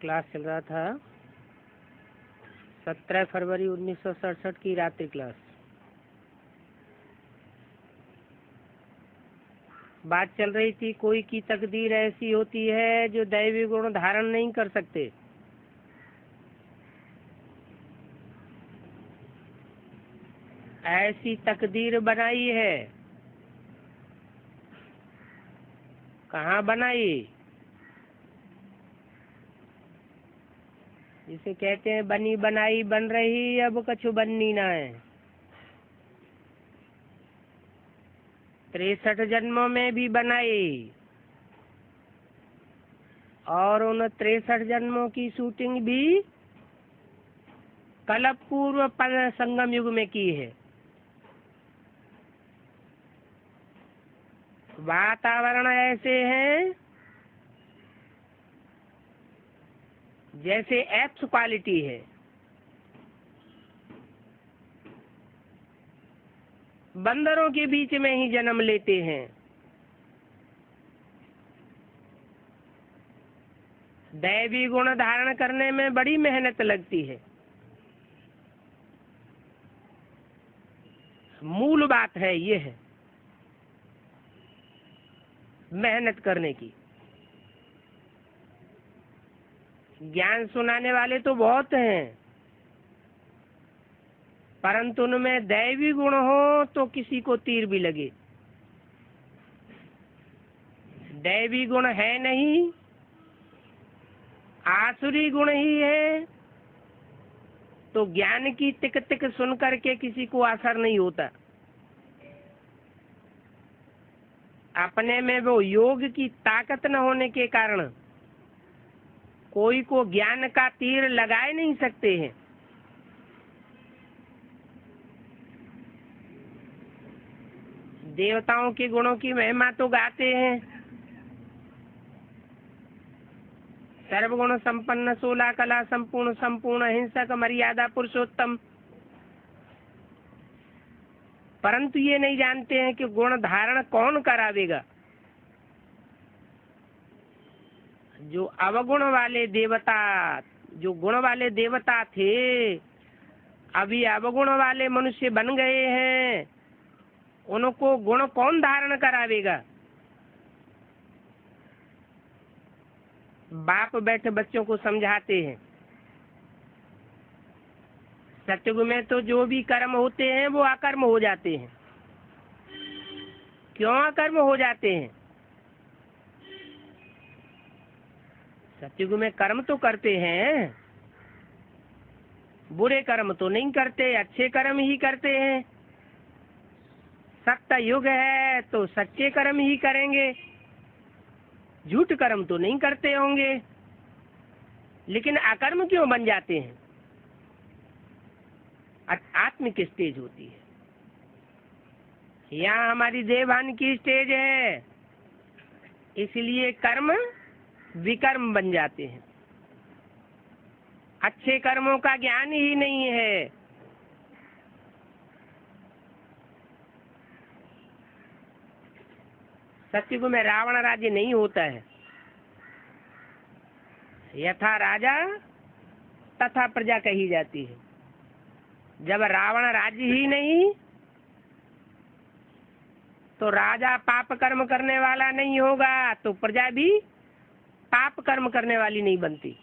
Class चल रहा था 17 फरवरी 1967 की रात्रि क्लास। बात चल रही थी कोई की तकदीर ऐसी होती है जो दैवी गुण धारण नहीं कर सकते। ऐसी तकदीर बनाई है। कहाँ बनाई? जिसे कहते हैं बनी बनाई बन रही, अब कछु बननी ना है। 63 जन्मों में भी बनाई और उन 63 जन्मों की शूटिंग भी कल्प पूर्व संगम युग में की है। वातावरण ऐसे हैं जैसे एप्स क्वालिटी है। बंदरों के बीच में ही जन्म लेते हैं। दैवी गुण धारण करने में बड़ी मेहनत लगती है। मूल बात है ये है मेहनत करने की। ज्ञान सुनाने वाले तो बहुत हैं, परंतु उनमें दैवी गुण हो तो किसी को तीर भी लगे। दैवी गुण है नहीं, आसुरी गुण ही है, तो ज्ञान की टिक टिक सुन करके किसी को असर नहीं होता। अपने में वो योग की ताकत न होने के कारण कोई को ज्ञान का तीर लगाए नहीं सकते हैं। देवताओं के गुणों की महिमा तो गाते हैं। सर्वगुण संपन्न 16 कला संपूर्ण संपूर्ण अहिंसक मर्यादा पुरुषोत्तम, परंतु ये नहीं जानते हैं कि गुण धारण कौन करावेगा। जो अवगुण वाले देवता, जो गुण वाले देवता थे, अभी अवगुण वाले मनुष्य बन गए हैं, उनको गुण कौन धारण करावेगा? बाप बैठे बच्चों को समझाते हैं। सत्युग में तो जो भी कर्म होते हैं वो अकर्म हो जाते हैं। क्यों अकर्म हो जाते हैं? सत्युग में कर्म तो करते हैं, बुरे कर्म तो नहीं करते, अच्छे कर्म ही करते हैं। सत्य युग है तो सच्चे कर्म ही करेंगे, झूठ कर्म तो नहीं करते होंगे। लेकिन अकर्म क्यों बन जाते हैं? आत्मिक स्टेज होती है। यहाँ हमारी देवान की स्टेज है, इसलिए कर्म विकर्म बन जाते हैं। अच्छे कर्मों का ज्ञान ही नहीं है। सत्युग में रावण राज्य नहीं होता है। यथा राजा तथा प्रजा कही जाती है। जब रावण राज्य ही नहीं तो राजा पाप कर्म करने वाला नहीं होगा, तो प्रजा भी पाप कर्म करने वाली नहीं बनती।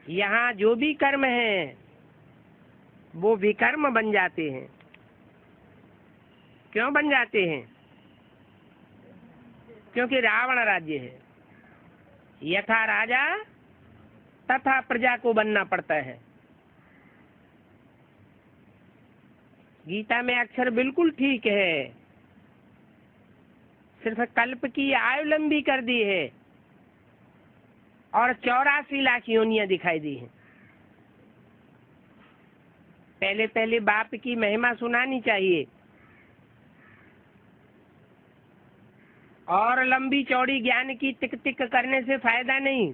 यहाँ जो भी कर्म है वो विकर्म बन जाते हैं। क्यों बन जाते हैं? क्योंकि रावण राज्य है। यथा राजा तथा प्रजा को बनना पड़ता है। गीता में अक्षर बिल्कुल ठीक है, सिर्फ कल्प की आयु लंबी कर दी है और 84 लाख योनियां दिखाई दी हैं। पहले पहले बाप की महिमा सुनानी चाहिए, और लंबी चौड़ी ज्ञान की टिक टिक करने से फायदा नहीं।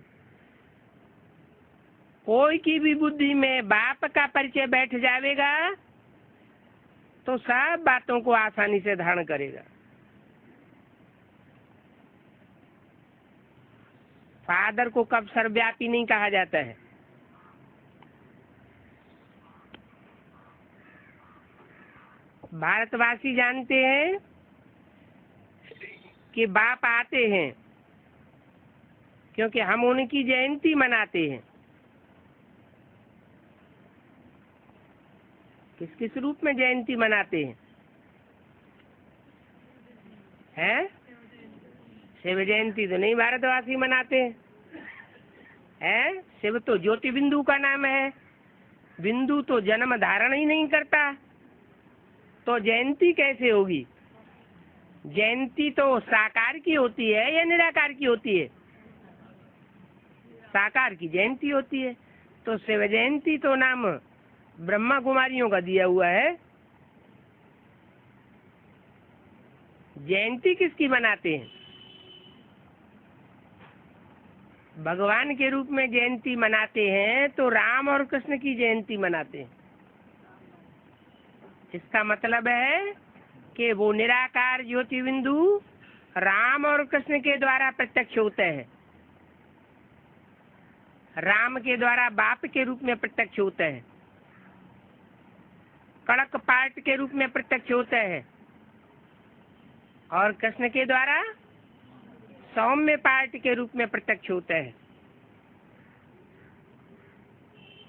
कोई की भी बुद्धि में बाप का परिचय बैठ जाएगा तो सब बातों को आसानी से धारण करेगा। फादर को कब सर्वव्यापी नहीं कहा जाता है? भारतवासी जानते हैं कि बाप आते हैं क्योंकि हम उनकी जयंती मनाते हैं। किस किस रूप में जयंती मनाते हैं? हैं? शिव जयंती तो नहीं भारतवासी मनाते हैं। शिव तो ज्योति बिंदु का नाम है। बिंदु तो जन्म धारण ही नहीं करता, तो जयंती कैसे होगी? जयंती तो साकार की होती है या निराकार की होती है? साकार की जयंती होती है। तो शिव जयंती तो नाम ब्रह्मा कुमारियों का दिया हुआ है। जयंती किसकी मनाते हैं? भगवान के रूप में जयंती मनाते हैं तो राम और कृष्ण की जयंती मनाते हैं। इसका मतलब है कि वो निराकार ज्योति बिंदु राम और कृष्ण के द्वारा प्रत्यक्ष होते हैं। राम के द्वारा बाप के रूप में प्रत्यक्ष होते हैं, कड़क पाठ के रूप में प्रत्यक्ष होते हैं, और कृष्ण के द्वारा सौम्य पाठ के रूप में प्रत्यक्ष होते हैं।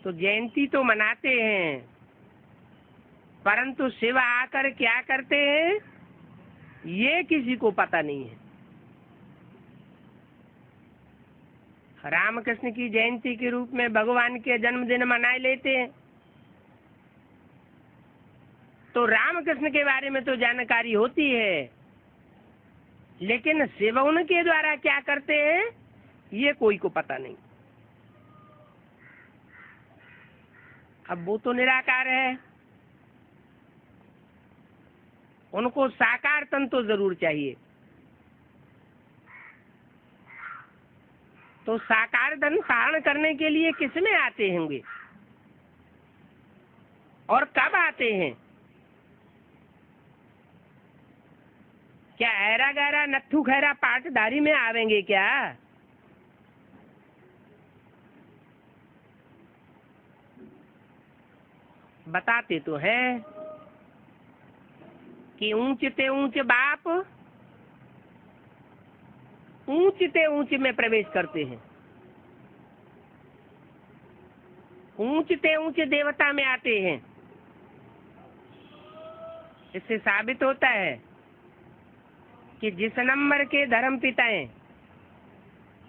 तो जयंती तो मनाते हैं, परंतु शिव आकर क्या करते हैं ये किसी को पता नहीं है। रामकृष्ण की जयंती के रूप में भगवान के जन्मदिन मनाए लेते हैं, तो रामकृष्ण के बारे में तो जानकारी होती है, लेकिन शिव उनके द्वारा क्या करते हैं ये कोई को पता नहीं। अब वो तो निराकार है, उनको साकार तन तो जरूर चाहिए। तो साकार धन धारण करने के लिए किसमें आते होंगे और कब आते हैं? क्या ऐरा गैरा नत्थु खैरा पाटधारी में आवेंगे क्या? बताते तो हैं कि ऊंचते ऊंच बाप ऊंचते ऊंच में प्रवेश करते हैं, ऊंचते ऊंच देवता में आते हैं। इससे साबित होता है कि जिस नंबर के धर्म पिताएं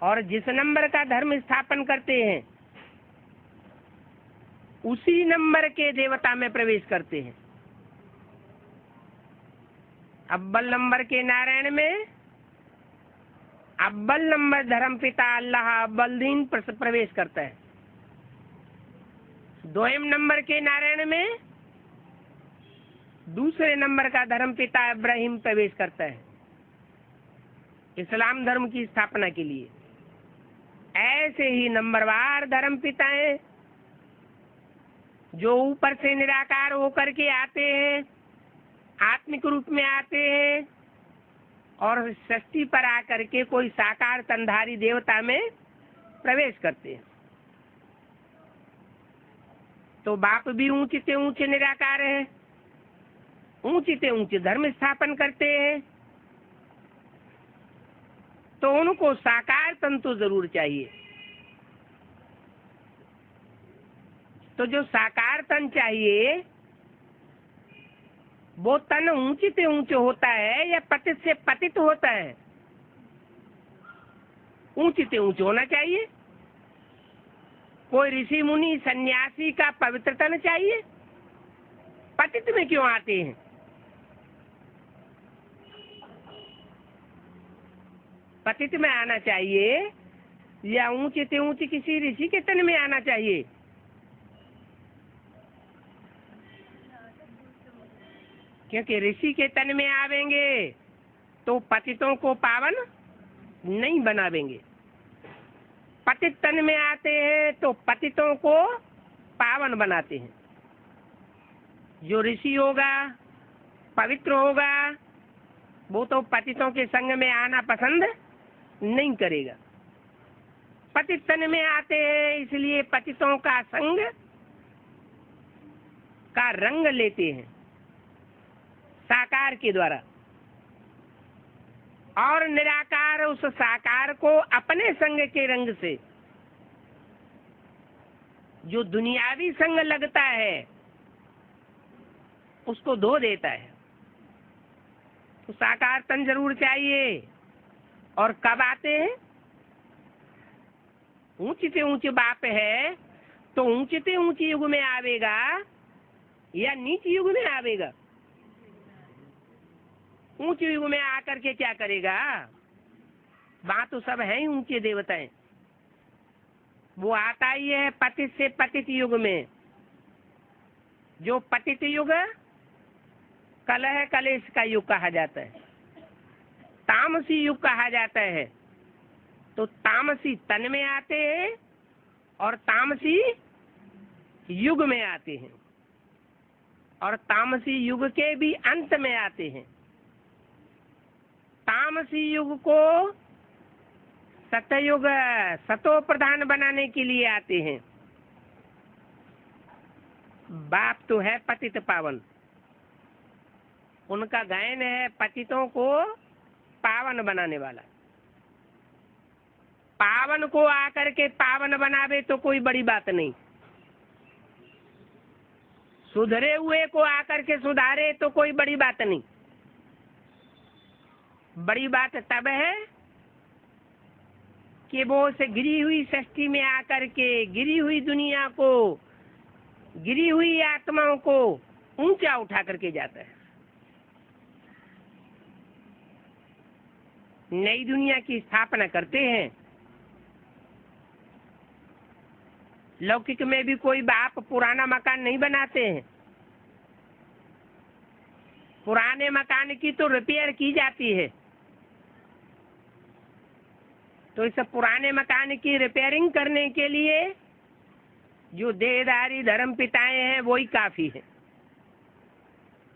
और जिस नंबर का धर्म स्थापन करते हैं उसी नंबर के देवता में प्रवेश करते हैं। अव्वल नंबर के नारायण में अव्वल नंबर धर्म पिता अल्लाह अव्वल दिन प्रवेश करता है। दोयम नंबर के नारायण में दूसरे नंबर का धर्म पिता इब्राहिम प्रवेश करता है इस्लाम धर्म की स्थापना के लिए। ऐसे ही नंबरवार धर्म पिताएं जो ऊपर से निराकार होकर के आते हैं, आत्मिक रूप में आते हैं और षष्ठी पर आकर के कोई साकार तनधारी देवता में प्रवेश करते हैं। तो बाप भी ऊंचे ऊंचे निराकार है, ऊंचे ऊंचे धर्म स्थापन करते हैं, तो उनको साकार तन तो जरूर चाहिए। तो जो साकार तन चाहिए वो तन ऊंचे ऊंचे होता है या पतित से पतित होता है? ऊंचे ऊंचे होना चाहिए। कोई ऋषि मुनि सन्यासी का पवित्र तन चाहिए, पतित में क्यों आते हैं? पतित में आना चाहिए या ऊंचे ऊंचे किसी ऋषि के तन में आना चाहिए? क्योंकि ऋषि के तन में आवेंगे तो पतितों को पावन नहीं बनावेंगे, पतित तन में आते हैं तो पतितों को पावन बनाते हैं। जो ऋषि होगा पवित्र होगा वो तो पतितों के संग में आना पसंद नहीं करेगा। पतित तन में आते हैं, इसलिए पतितों का संग का रंग लेते हैं साकार के द्वारा, और निराकार उस साकार को अपने संग के रंग से, जो दुनियावी संग लगता है, उसको धो देता है। तो साकार तन जरूर चाहिए। और कब आते हैं? ऊंचे से ऊंचे बाप है तो ऊंचे से ऊंचे युग में आवेगा या नीचे युग में आवेगा? ऊंचे युग में आकर के क्या करेगा? वहां तो सब है ही ऊंचे देवताएं। वो आता ही है पतित से पतित युग में। जो पतित युग कलह कलेश का युग कहा जाता है, तामसी युग कहा जाता है। तो तामसी तन में आते हैं और तामसी युग में आते हैं, और तामसी युग के भी अंत में आते हैं। तामसी युग को सतयुग, सतो प्रधान बनाने के लिए आते हैं। बाप तो है पतित पावन, उनका गायन है पतितों को पावन बनाने वाला। पावन को आकर के पावन बनावे तो कोई बड़ी बात नहीं, सुधरे हुए को आकर के सुधारे तो कोई बड़ी बात नहीं। बड़ी बात तब है कि वो से गिरी हुई सृष्टि में आकर के गिरी हुई दुनिया को, गिरी हुई आत्माओं को ऊंचा उठा करके जाता है। नई दुनिया की स्थापना करते हैं। लौकिक में भी कोई बाप पुराना मकान नहीं बनाते हैं। पुराने मकान की तो रिपेयर की जाती है। तो इस पुराने मकान की रिपेयरिंग करने के लिए जो देहधारी धर्म पिताएं हैं वही काफी है।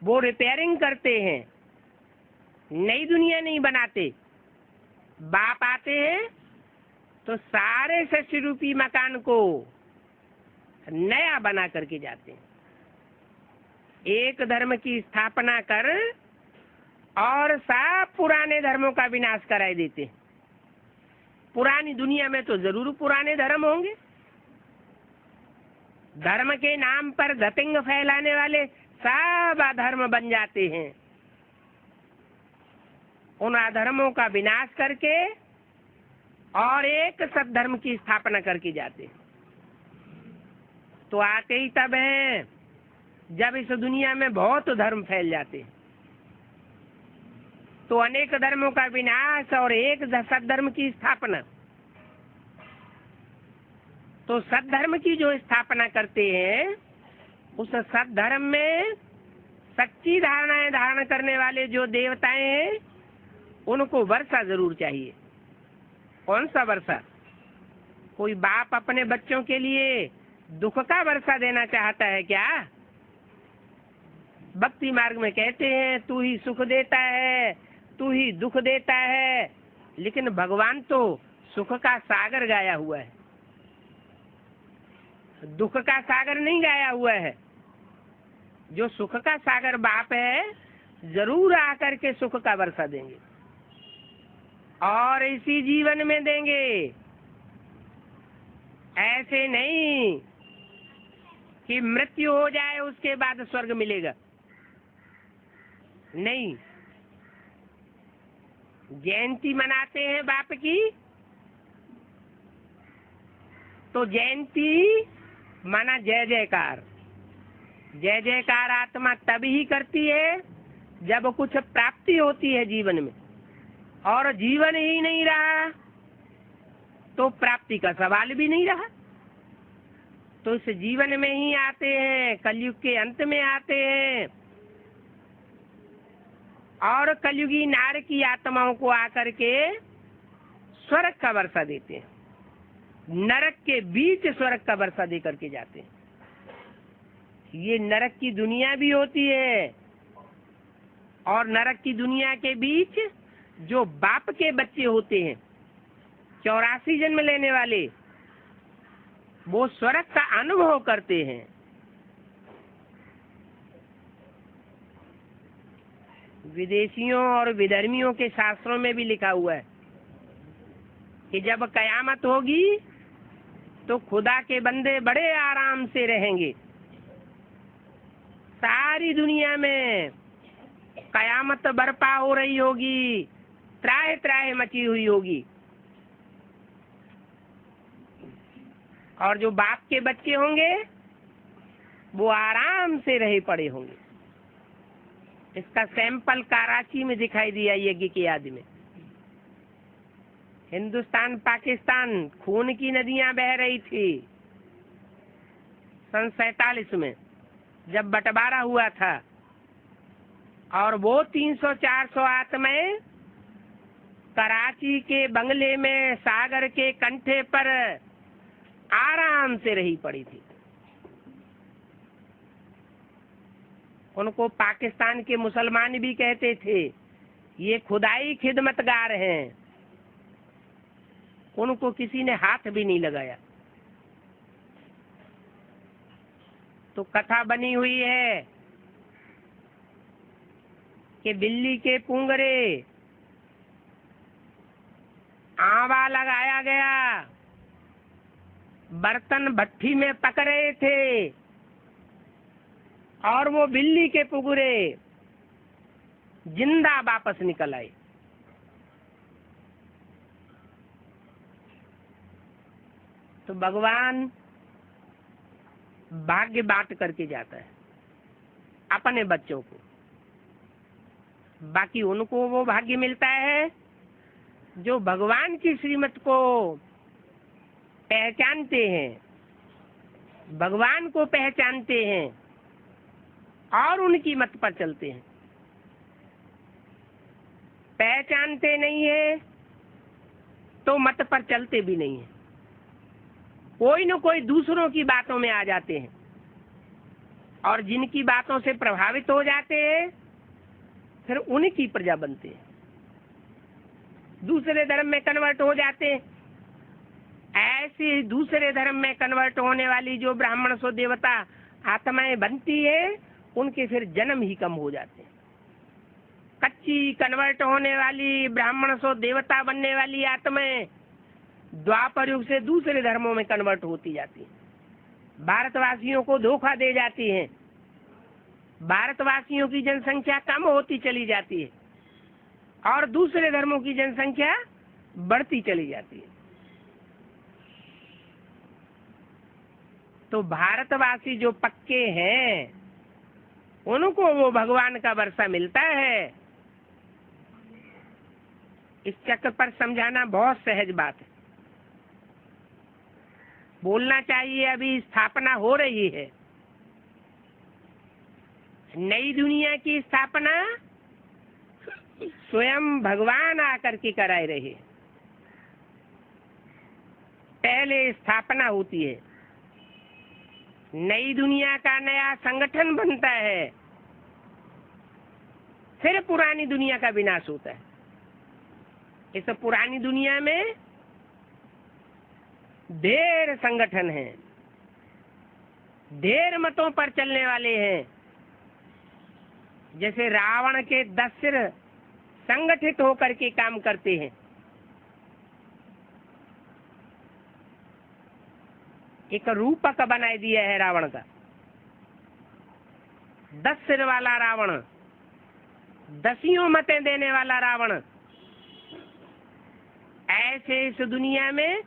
वो रिपेयरिंग करते हैं, नई दुनिया नहीं बनाते। बाप आते हैं तो सारे सृष्टि रूपी मकान को नया बना करके जाते हैं। एक धर्म की स्थापना कर और सब पुराने धर्मों का विनाश कराए देते हैं। पुरानी दुनिया में तो जरूर पुराने धर्म होंगे। धर्म के नाम पर दतिंग फैलाने वाले सब अधर्म बन जाते हैं। उन अधर्मों का विनाश करके और एक सद्धर्म की स्थापना करके जाते हैं। तो आते ही तब है जब इस दुनिया में बहुत धर्म फैल जाते हैं। तो अनेक धर्मों का विनाश और एक सद्धर्म की स्थापना। तो सद्धर्म की जो स्थापना करते हैं, उस सद्धर्म में सच्ची धारणाएं धारण करने वाले जो देवताएं हैं, उनको वर्षा जरूर चाहिए। कौन सा वर्षा? कोई बाप अपने बच्चों के लिए दुख का वर्षा देना चाहता है क्या? भक्ति मार्ग में कहते हैं तू ही सुख देता है, तू ही दुख देता है। लेकिन भगवान तो सुख का सागर गाया हुआ है, दुख का सागर नहीं गाया हुआ है। जो सुख का सागर बाप है, जरूर आकर के सुख का वर्षा देंगे और इसी जीवन में देंगे। ऐसे नहीं कि मृत्यु हो जाए उसके बाद स्वर्ग मिलेगा, नहीं। जयंती मनाते हैं बाप की, तो जयंती माना जय जयकार। जय जयकार आत्मा तब ही करती है जब कुछ प्राप्ति होती है जीवन में, और जीवन ही नहीं रहा तो प्राप्ति का सवाल भी नहीं रहा। तो इस जीवन में ही आते हैं, कलयुग के अंत में आते हैं और कलयुगी नार की आत्माओं को आकर के स्वर्ग का वर्षा देते हैं। नरक के बीच स्वर्ग का वर्षा दे करके जाते हैं। ये नरक की दुनिया भी होती है, और नरक की दुनिया के बीच जो बाप के बच्चे होते हैं 84 जन्म लेने वाले वो स्वर्ग का अनुभव करते हैं। विदेशियों और विधर्मियों के शास्त्रों में भी लिखा हुआ है कि जब कयामत होगी तो खुदा के बंदे बड़े आराम से रहेंगे। सारी दुनिया में कयामत बर्पा हो रही होगी, त्राहे त्राहे मची हुई होगी, और जो बाप के बच्चे होंगे वो आराम से रहे पड़े होंगे। इसका सैंपल कराची में दिखाई दिया यज्ञ की याद में। हिंदुस्तान पाकिस्तान खून की नदियां बह रही थी सन 47 में जब बंटवारा हुआ था, और वो 300-400 आत्माएं कराची के बंगले में सागर के कंठे पर आराम से रही पड़ी थी। उनको पाकिस्तान के मुसलमान भी कहते थे ये खुदाई खिदमतगार हैं। उनको किसी ने हाथ भी नहीं लगाया। तो कथा बनी हुई है कि बिल्ली के पुंगरे आवा लगाया गया, बर्तन भट्टी में पक रहे थे, और वो बिल्ली के पुंगरे जिंदा वापस निकल आए। तो भगवान भाग्य बांट करके जाता है अपने बच्चों को। बाकी उनको वो भाग्य मिलता है जो भगवान की श्रीमत को पहचानते हैं, भगवान को पहचानते हैं और उनकी मत पर चलते हैं। पहचानते नहीं है तो मत पर चलते भी नहीं है। कोई न कोई दूसरों की बातों में आ जाते हैं, और जिनकी बातों से प्रभावित हो जाते हैं फिर उनकी प्रजा बनते हैं, दूसरे धर्म में कन्वर्ट हो जाते हैं। ऐसे दूसरे धर्म में कन्वर्ट होने वाली जो ब्राह्मण सो देवता आत्माएं बनती है, उनके फिर जन्म ही कम हो जाते हैं। कच्ची कन्वर्ट होने वाली ब्राह्मण सो देवता बनने वाली आत्माएं द्वापर युग से दूसरे धर्मों में कन्वर्ट होती जाती हैं। भारतवासियों को धोखा दे जाती हैं। भारतवासियों की जनसंख्या कम होती चली जाती है और दूसरे धर्मों की जनसंख्या बढ़ती चली जाती है। तो भारतवासी जो पक्के हैं उनको वो भगवान का वर्षा मिलता है। इस चक्र पर समझाना बहुत सहज बात है। बोलना चाहिए अभी स्थापना हो रही है। नई दुनिया की स्थापना स्वयं भगवान आकर के कराए रहे। पहले स्थापना होती है, नई दुनिया का नया संगठन बनता है, फिर पुरानी दुनिया का विनाश होता है। इस पुरानी दुनिया में ढेर संगठन हैं, ढेर मतों पर चलने वाले हैं। जैसे रावण के 10 सिर संगठित होकर के काम करते हैं। एक रूपक बनाए दिया है रावण का। 10 सिर वाला रावण, 10 मतें देने वाला रावण। ऐसे इस दुनिया में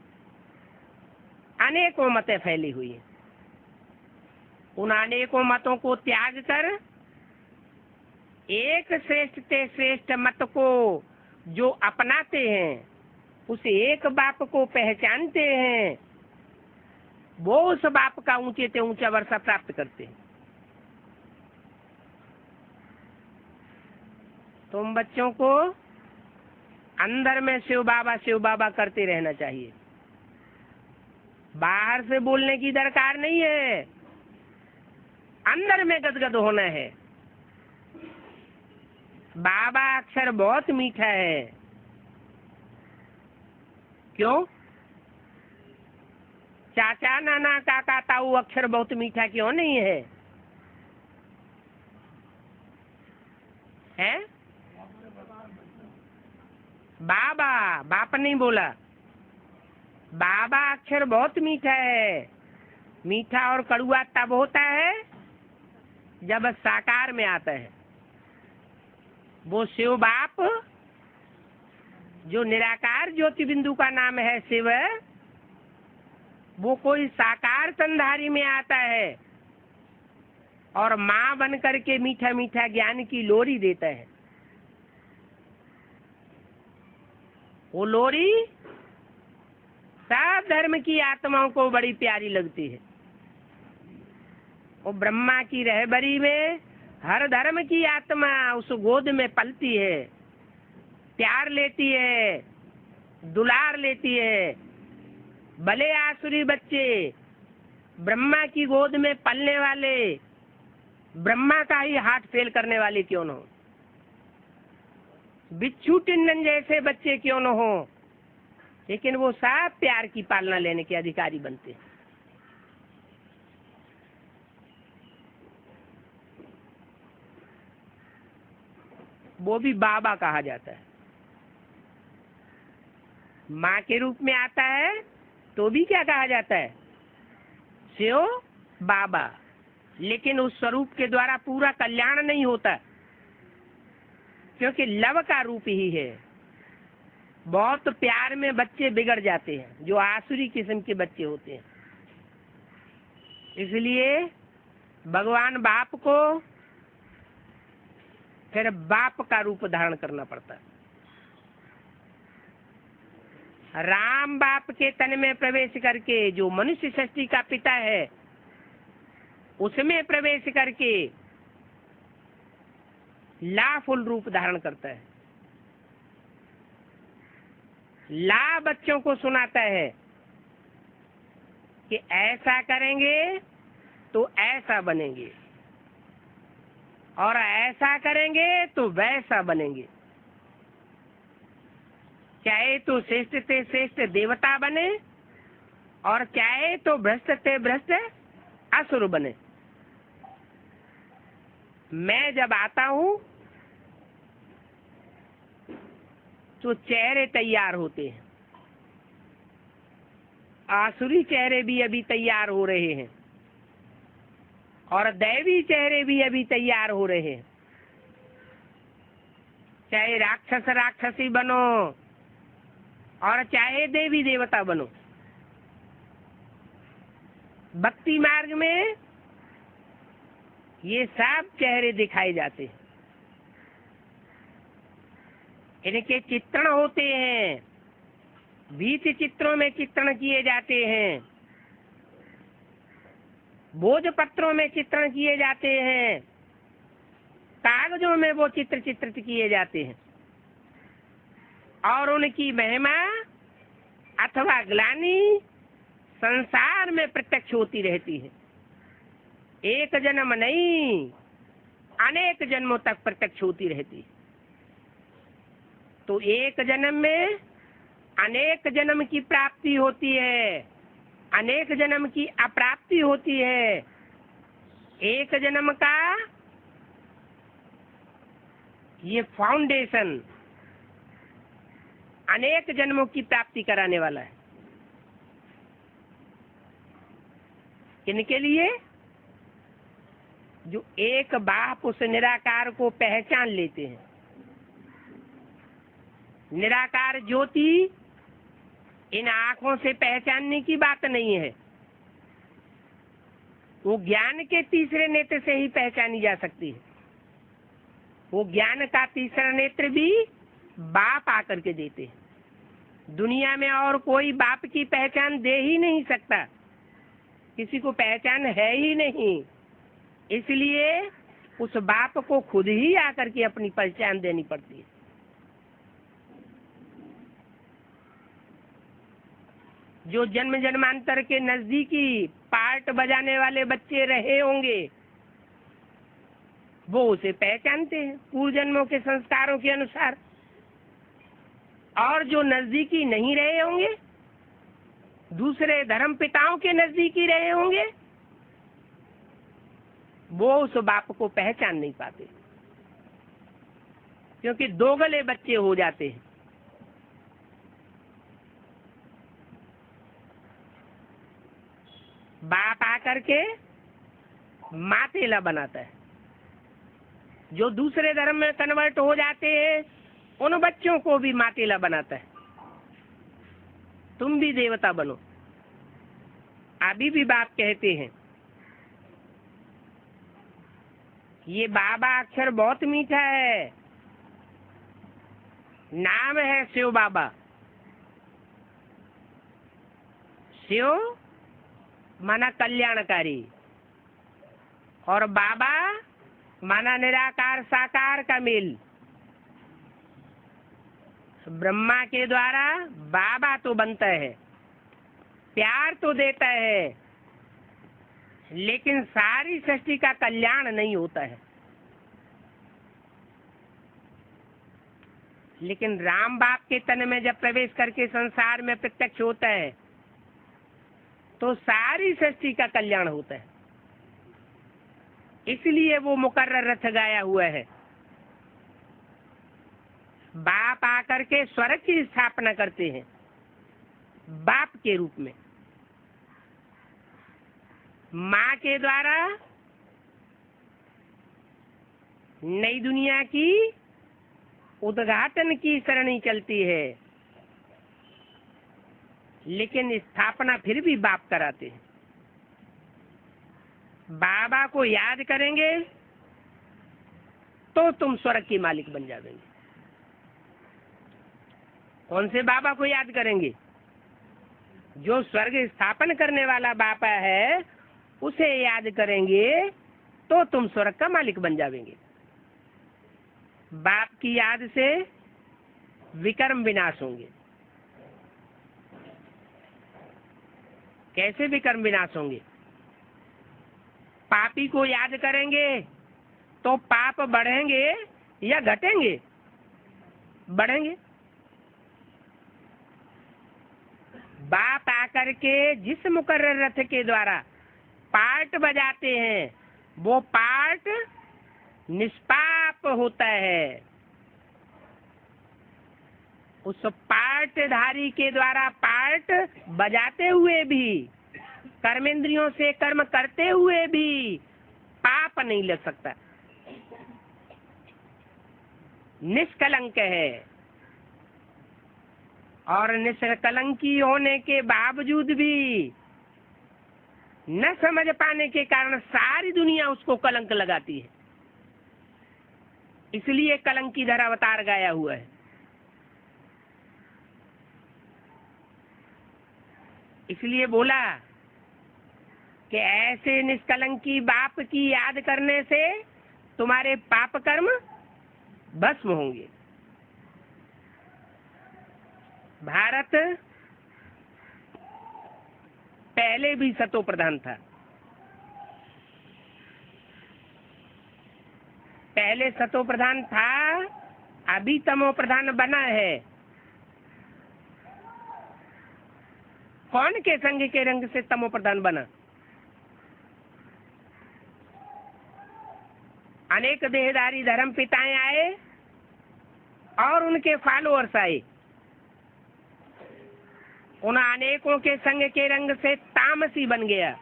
अनेकों मतें फैली हुई हैं। उन अनेकों मतों को त्याग कर एक श्रेष्ठ से श्रेष्ठ मत को जो अपनाते हैं, उस एक बाप को पहचानते हैं, वो उस बाप का ऊंचे से ऊंचा वर्षा प्राप्त करते हैं। तुम बच्चों को अंदर में शिव बाबा करते रहना चाहिए। बाहर से बोलने की दरकार नहीं है, अंदर में गदगद होना है। बाबा अक्षर बहुत मीठा है, क्यों? चाचा नाना काका ताऊ अक्षर बहुत मीठा क्यों नहीं है? हैं? बाबा, बाप नहीं बोला, बाबा अक्षर बहुत मीठा है। मीठा और कड़ुआ तब होता है जब साकार में आता है। वो शिव बाप जो निराकार ज्योति बिंदु का नाम है शिव, वो कोई साकार संधारी में आता है और माँ बन करके मीठा मीठा ज्ञान की लोरी देता है। वो लोरी सब धर्म की आत्माओं को बड़ी प्यारी लगती है। वो ब्रह्मा की रहबरी में हर धर्म की आत्मा उस गोद में पलती है, प्यार लेती है, दुलार लेती है। भले आसुरी बच्चे ब्रह्मा की गोद में पलने वाले ब्रह्मा का ही हाथ फेल करने वाले क्यों न हो, बिच्छू टिंडन जैसे बच्चे क्यों न हो, लेकिन वो सब प्यार की पालना लेने के अधिकारी बनते हैं। वो भी बाबा कहा जाता है। माँ के रूप में आता है तो भी क्या कहा जाता है? शिव बाबा। लेकिन उस स्वरूप के द्वारा पूरा कल्याण नहीं होता, क्योंकि लव का रूप ही है। बहुत प्यार में बच्चे बिगड़ जाते हैं, जो आसुरी किस्म के बच्चे होते हैं। इसलिए भगवान बाप को फिर बाप का रूप धारण करना पड़ता है। राम बाप के तन में प्रवेश करके जो मनुष्य सृष्टि का पिता है, उसमें प्रवेश करके ला फुल रूप धारण करता है। ला बच्चों को सुनाता है कि ऐसा करेंगे तो ऐसा बनेंगे, और ऐसा करेंगे तो वैसा बनेंगे। चाहे तो श्रेष्ठ से श्रेष्ठ देवता बने, और चाहे तो भ्रष्ट से भ्रष्ट असुर बने। मैं जब आता हूं तो चेहरे तैयार होते हैं। आसुरी चेहरे भी अभी तैयार हो रहे हैं, और दैवी चेहरे भी अभी तैयार हो रहे हैं। चाहे राक्षस राक्षसी बनो और चाहे देवी देवता बनो, भक्ति मार्ग में ये सब चेहरे दिखाए जाते हैं। इनके चित्रण होते हैं, बीच चित्रों में चित्रण किए जाते हैं, भोजपत्रों में चित्रण किए जाते हैं, कागजों में वो चित्र चित्रित किए जाते हैं, और उनकी महिमा अथवा ग्लानि संसार में प्रत्यक्ष होती रहती है। एक जन्म नहीं, अनेक जन्मों तक प्रत्यक्ष होती रहती है। तो एक जन्म में अनेक जन्म की प्राप्ति होती है, अनेक जन्म की अप्राप्ति होती है। एक जन्म का ये फाउंडेशन अनेक जन्मों की प्राप्ति कराने वाला है। इनके लिए जो एक बाप उस निराकार को पहचान लेते हैं। निराकार ज्योति इन आंखों से पहचानने की बात नहीं है, वो ज्ञान के तीसरे नेत्र से ही पहचानी जा सकती है। वो ज्ञान का तीसरा नेत्र भी बाप आकर के देते हैं। दुनिया में और कोई बाप की पहचान दे ही नहीं सकता, किसी को पहचान है ही नहीं। इसलिए उस बाप को खुद ही आकर के अपनी पहचान देनी पड़ती है। जो जन्म जन्मांतर के नजदीकी पार्ट बजाने वाले बच्चे रहे होंगे, वो उसे पहचानते हैं पूर्व जन्मों के संस्कारों के अनुसार। और जो नजदीकी नहीं रहे होंगे, दूसरे धर्म पिताओं के नजदीक ही रहे होंगे, वो उस बाप को पहचान नहीं पाते, क्योंकि दोगले बच्चे हो जाते हैं। बाप आकर के मातेला बनाता है। जो दूसरे धर्म में कन्वर्ट हो जाते हैं उन बच्चों को भी मातेला बनाता है, तुम भी देवता बनो। अभी भी बाप कहते हैं, ये बाबा अक्षर बहुत मीठा है, नाम है शिव बाबा। शिव माना कल्याणकारी और बाबा माना निराकार साकार का मेल। ब्रह्मा के द्वारा बाबा तो बनता है, प्यार तो देता है, लेकिन सारी सृष्टि का कल्याण नहीं होता है। लेकिन राम बाप के तन में जब प्रवेश करके संसार में प्रत्यक्ष होता है तो सारी सृष्टि का कल्याण होता है। इसलिए वो मुकर्रर रथ गाया हुआ है। बाप आकर के स्वर्ग की स्थापना करते हैं बाप के रूप में। माँ के द्वारा नई दुनिया की उद्घाटन की सरणी चलती है, लेकिन स्थापना फिर भी बाप कराते हैं। बाबा को याद करेंगे तो तुम स्वर्ग की मालिक बन जाएंगे। कौन से बाबा को याद करेंगे? जो स्वर्ग स्थापन करने वाला बापा है उसे याद करेंगे तो तुम स्वर्ग का मालिक बन जाएंगे। बाप की याद से विकर्म विनाश होंगे। कैसे विकर्म विनाश होंगे? पापी को याद करेंगे तो पाप बढ़ेंगे या घटेंगे? बढ़ेंगे। बाप आकर के जिस मुकर्रर रथ के द्वारा पार्ट बजाते हैं वो पार्ट निष्पाप होता है। उस पार्टधारी के द्वारा पार्ट बजाते हुए भी, कर्मेंद्रियों से कर्म करते हुए भी पाप नहीं लग सकता, निष्कलंक है। और निष्कलंकी होने के बावजूद भी न समझ पाने के कारण सारी दुनिया उसको कलंक लगाती है। इसलिए कलंकीधर अवतार गाया हुआ है। इसलिए बोला कि ऐसे निष्कलंकी बाप की याद करने से तुम्हारे पाप कर्म भस्म होंगे। भारत पहले भी सतो प्रधान था। पहले सतो प्रधान था, अभी तमो प्रधान बना है। कौन के संग के रंग से तमो प्रधान बना? अनेक देहधारी धर्म पिताएं आए और उनके फॉलोअर्स आए। उन अनेकों के संग के रंग से तामसी बन गया।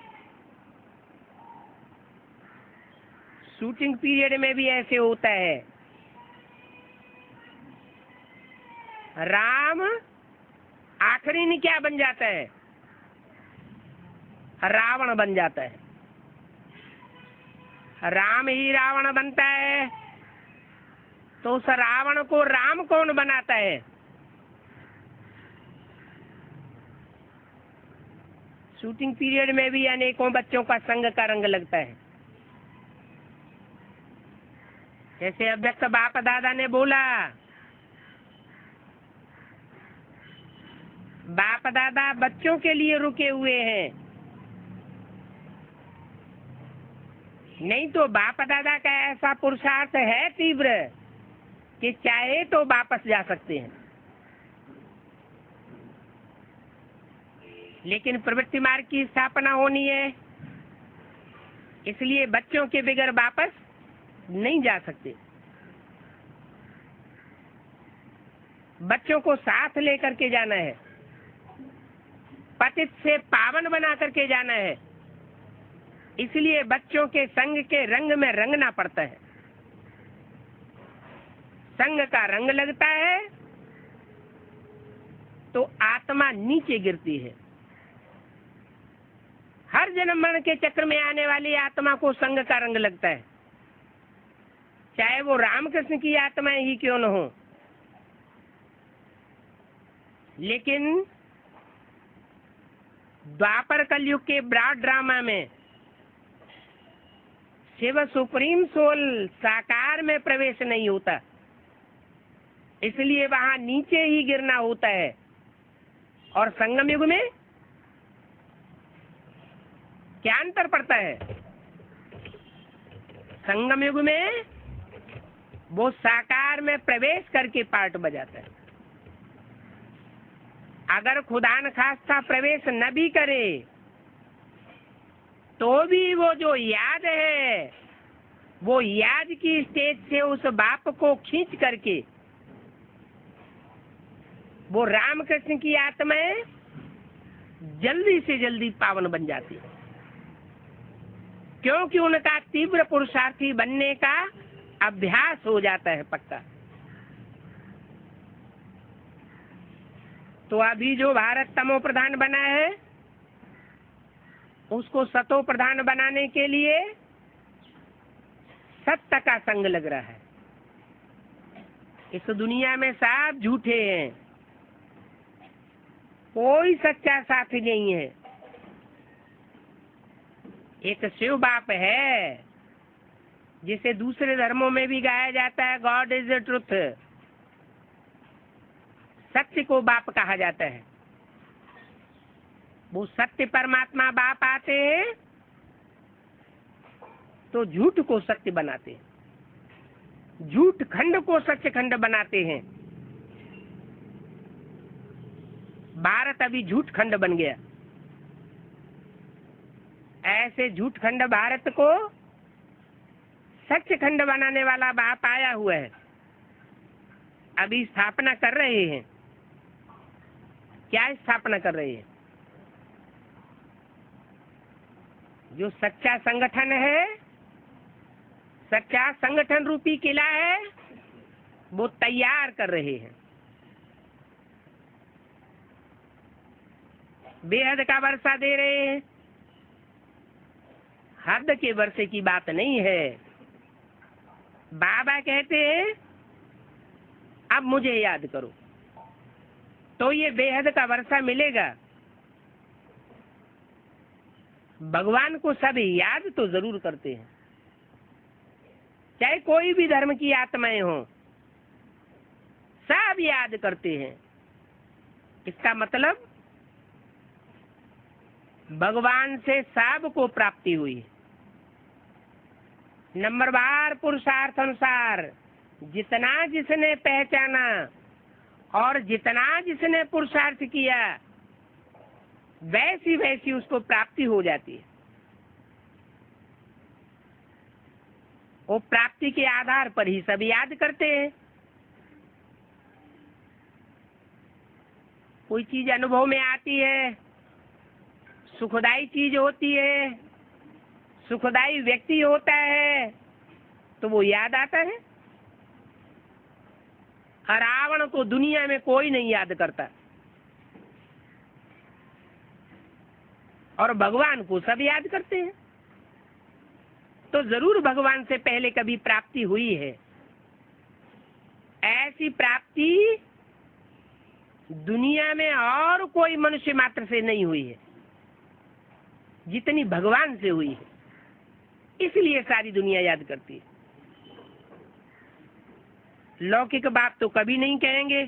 शूटिंग पीरियड में भी ऐसे होता है। राम आखिरी में क्या बन जाता है? रावण बन जाता है। राम ही रावण बनता है तो उस रावण को राम कौन बनाता है? शूटिंग पीरियड में भी अनेकों बच्चों का संग का रंग लगता है। जैसे अव्यक्त बाप दादा ने बोला, बाप दादा बच्चों के लिए रुके हुए हैं, नहीं तो बाप दादा का ऐसा पुरुषार्थ है तीव्र कि चाहे तो वापस जा सकते हैं। लेकिन प्रवृत्ति मार्ग की स्थापना होनी है, इसलिए बच्चों के बगैर वापस नहीं जा सकते। बच्चों को साथ लेकर के जाना है, पतित से पावन बना करके जाना है, इसलिए बच्चों के संग के रंग में रंगना पड़ता है। संग का रंग लगता है तो आत्मा नीचे गिरती है। हर जन्म मरण के चक्र में आने वाली आत्मा को संग का रंग लगता है, चाहे वो रामकृष्ण की आत्माएं ही क्यों न हो। लेकिन द्वापर कलयुग के ब्रॉड ड्रामा में शिव सुप्रीम सोल साकार में प्रवेश नहीं होता, इसलिए वहां नीचे ही गिरना होता है। और संगम युग में क्या अंतर पड़ता है? संगम युग में वो साकार में प्रवेश करके पार्ट बजाता है। अगर खुदा न खास्ता प्रवेश न भी करे तो भी वो जो याद है, वो याद की स्टेज से उस बाप को खींच करके वो रामकृष्ण की आत्माएं जल्दी से जल्दी पावन बन जाती है, क्योंकि उनका तीव्र पुरुषार्थी बनने का अभ्यास हो जाता है पक्का। तो अभी जो भारत तमो प्रधान बना है, उसको सतो प्रधान बनाने के लिए सत्य का संग लग रहा है। इस दुनिया में सब झूठे हैं, कोई सच्चा साथी नहीं है। एक शिव बाप है जिसे दूसरे धर्मों में भी गाया जाता है, गॉड इज द ट्रुथ, सत्य को बाप कहा जाता है। वो सत्य परमात्मा बाप आते हैं तो झूठ को सत्य बनाते हैं, झूठ खंड को सत्य खंड बनाते हैं। भारत अभी झूठ खंड बन गया। ऐसे झूठ खंड भारत को सच खंड बनाने वाला बाप आया हुआ है, अभी स्थापना कर रहे हैं। क्या स्थापना कर रहे हैं? जो सच्चा संगठन है, सच्चा संगठन रूपी किला है, वो तैयार कर रहे हैं। बेहद का वर्षा दे रहे हैं, हद के वर्षे की बात नहीं है। बाबा कहते हैं अब मुझे याद करो, तो ये बेहद का वर्षा मिलेगा। भगवान को सब याद तो जरूर करते हैं, चाहे कोई भी धर्म की आत्माएं हो, सब याद करते हैं। इसका मतलब भगवान से सब को प्राप्ति हुई। नंबरवार पुरुषार्थ अनुसार जितना जिसने पहचाना और जितना जिसने पुरुषार्थ किया, वैसी वैसी उसको प्राप्ति हो जाती है। वो प्राप्ति के आधार पर ही सब याद करते हैं। कोई चीज अनुभव में आती है, सुखदाई चीज होती है, सुखदाई व्यक्ति होता है, तो वो याद आता है। रावण को दुनिया में कोई नहीं याद करता, और भगवान को सब याद करते हैं। तो जरूर भगवान से पहले कभी प्राप्ति हुई है। ऐसी प्राप्ति दुनिया में और कोई मनुष्य मात्र से नहीं हुई है जितनी भगवान से हुई है, इसलिए सारी दुनिया याद करती है। लौकिक बाप तो कभी नहीं कहेंगे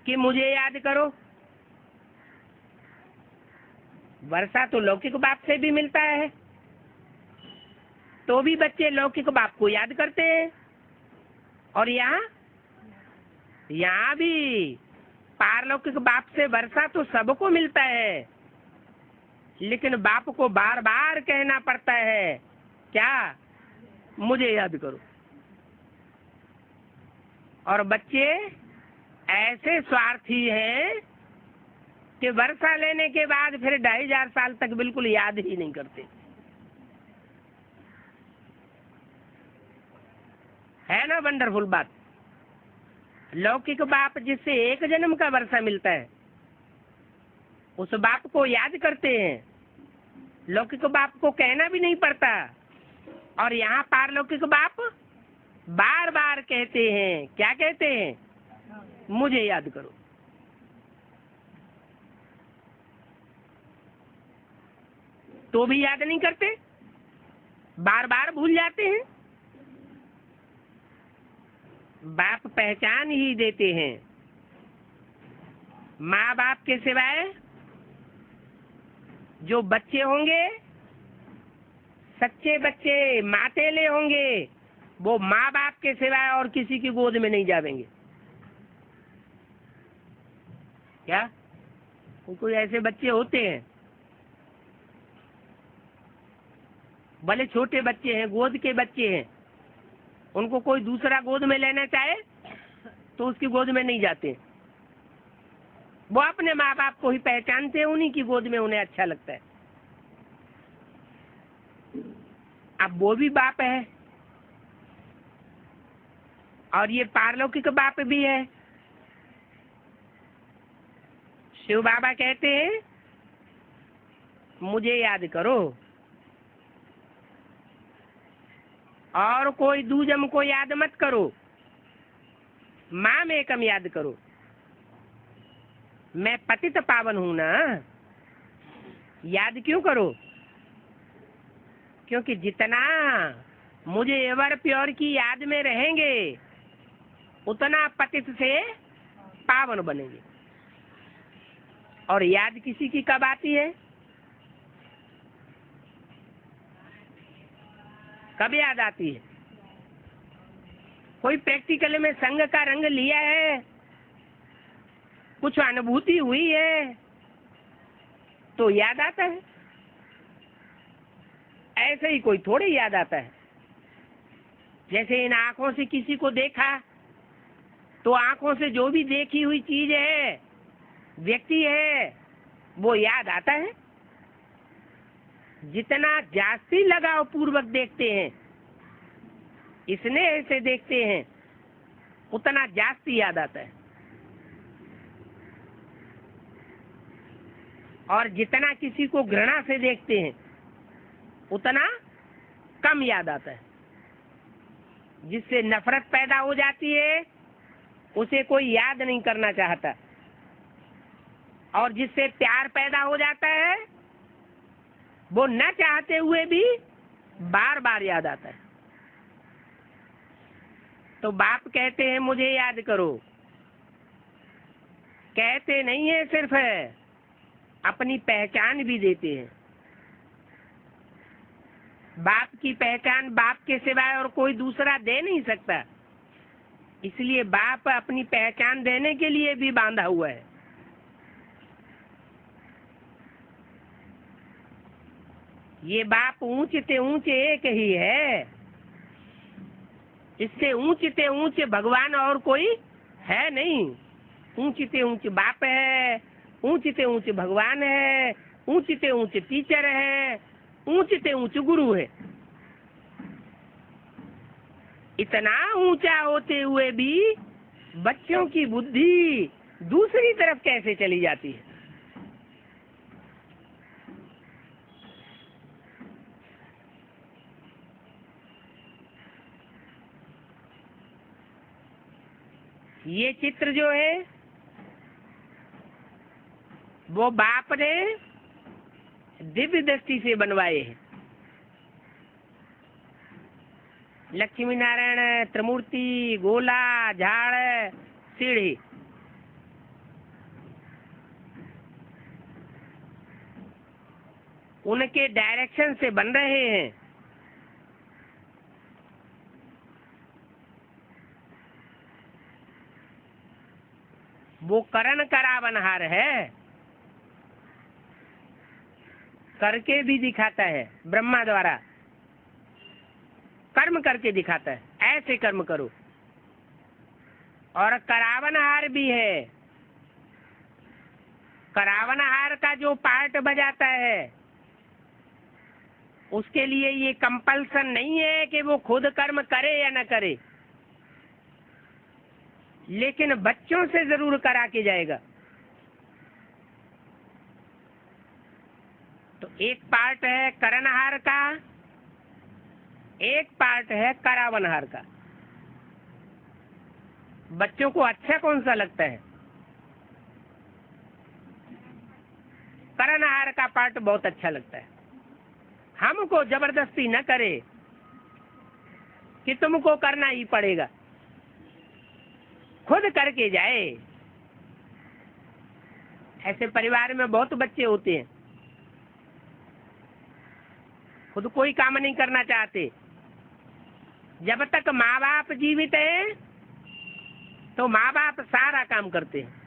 कि मुझे याद करो। वर्षा तो लौकिक बाप से भी मिलता है, तो भी बच्चे लौकिक बाप को याद करते हैं। और यहाँ भी पारलौकिक बाप से वर्षा तो सबको मिलता है, लेकिन बाप को बार बार कहना पड़ता है क्या, मुझे याद करो। और बच्चे ऐसे स्वार्थी हैं कि वर्षा लेने के बाद फिर 2500 साल तक बिल्कुल याद ही नहीं करते। है ना वंडरफुल बात। लौकिक बाप जिससे एक जन्म का वर्षा मिलता है उस बाप को याद करते हैं, लौकिक बाप को कहना भी नहीं पड़ता। और यहाँ पारलौकिक बाप बार बार कहते हैं, क्या कहते हैं, मुझे याद करो। तो भी याद नहीं करते, बार बार भूल जाते हैं। बाप पहचान ही देते हैं। माँ बाप के सिवाय जो बच्चे होंगे, सच्चे बच्चे मातेले होंगे, वो माँ बाप के सिवाय और किसी की गोद में नहीं जावेंगे। क्या कोई ऐसे बच्चे होते हैं, भले छोटे बच्चे हैं, गोद के बच्चे हैं, उनको कोई दूसरा गोद में लेना चाहे तो उसकी गोद में नहीं जाते। वो अपने माँ बाप को ही पहचानते हैं, उन्हीं की गोद में उन्हें अच्छा लगता है। अब वो भी बाप है और ये पारलौकिक बाप भी है। शिव बाबा कहते हैं मुझे याद करो और कोई दूजम को याद मत करो, माँ में कम याद करो। मैं पतित पावन हूं ना, याद क्यों करो? क्योंकि जितना मुझे एवर प्योर की याद में रहेंगे उतना पतित से पावन बनेंगे। और याद किसी की कब आती है, कब याद आती है? कोई प्रैक्टिकल में संग का रंग लिया है, कुछ अनुभूति हुई है तो याद आता है। ऐसे ही कोई थोड़े याद आता है। जैसे इन आंखों से किसी को देखा तो आंखों से जो भी देखी हुई चीज है, व्यक्ति है, वो याद आता है। जितना जास्ती लगाव पूर्वक देखते हैं, इसने ऐसे देखते हैं, उतना जास्ती याद आता है। और जितना किसी को घृणा से देखते हैं उतना कम याद आता है। जिससे नफरत पैदा हो जाती है उसे कोई याद नहीं करना चाहता, और जिससे प्यार पैदा हो जाता है वो न चाहते हुए भी बार बार याद आता है। तो बाप कहते हैं मुझे याद करो, कहते नहीं है सिर्फ, अपनी पहचान भी देते हैं। बाप की पहचान बाप के सिवाय और कोई दूसरा दे नहीं सकता, इसलिए बाप अपनी पहचान देने के लिए भी बांधा हुआ है। ये बाप ऊंचते ऊंचे एक ही है, इससे ऊंचते ऊंचे भगवान और कोई है नहीं। ऊंचते ऊंचे बाप है, ऊंचते ऊंचे भगवान है, ऊंचते ऊंचे टीचर है, ऊंचते ऊंचे गुरु है। इतना ऊंचा होते हुए भी बच्चों की बुद्धि दूसरी तरफ कैसे चली जाती है? ये चित्र जो है वो बाप ने दिव्य दृष्टि से बनवाए हैं। लक्ष्मी नारायण, त्रिमूर्ति, गोला, झाड़, सीढ़ी, उनके डायरेक्शन से बन रहे हैं। वो करण करावनहार है, करके भी दिखाता है। ब्रह्मा द्वारा कर्म करके दिखाता है, ऐसे कर्म करो। और करावनहार भी है, करावनहार का जो पार्ट बजाता है उसके लिए ये कंपल्सन नहीं है कि वो खुद कर्म करे या न करे, लेकिन बच्चों से जरूर करा के जाएगा। तो एक पार्ट है करनहार का, एक पार्ट है करावनहार का। बच्चों को अच्छा कौन सा लगता है? करनहार का पार्ट बहुत अच्छा लगता है। हमको जबरदस्ती न करे कि तुमको करना ही पड़ेगा, खुद करके जाए। ऐसे परिवार में बहुत बच्चे होते हैं, खुद कोई काम नहीं करना चाहते। जब तक माँ बाप जीवित है तो माँ बाप सारा काम करते हैं।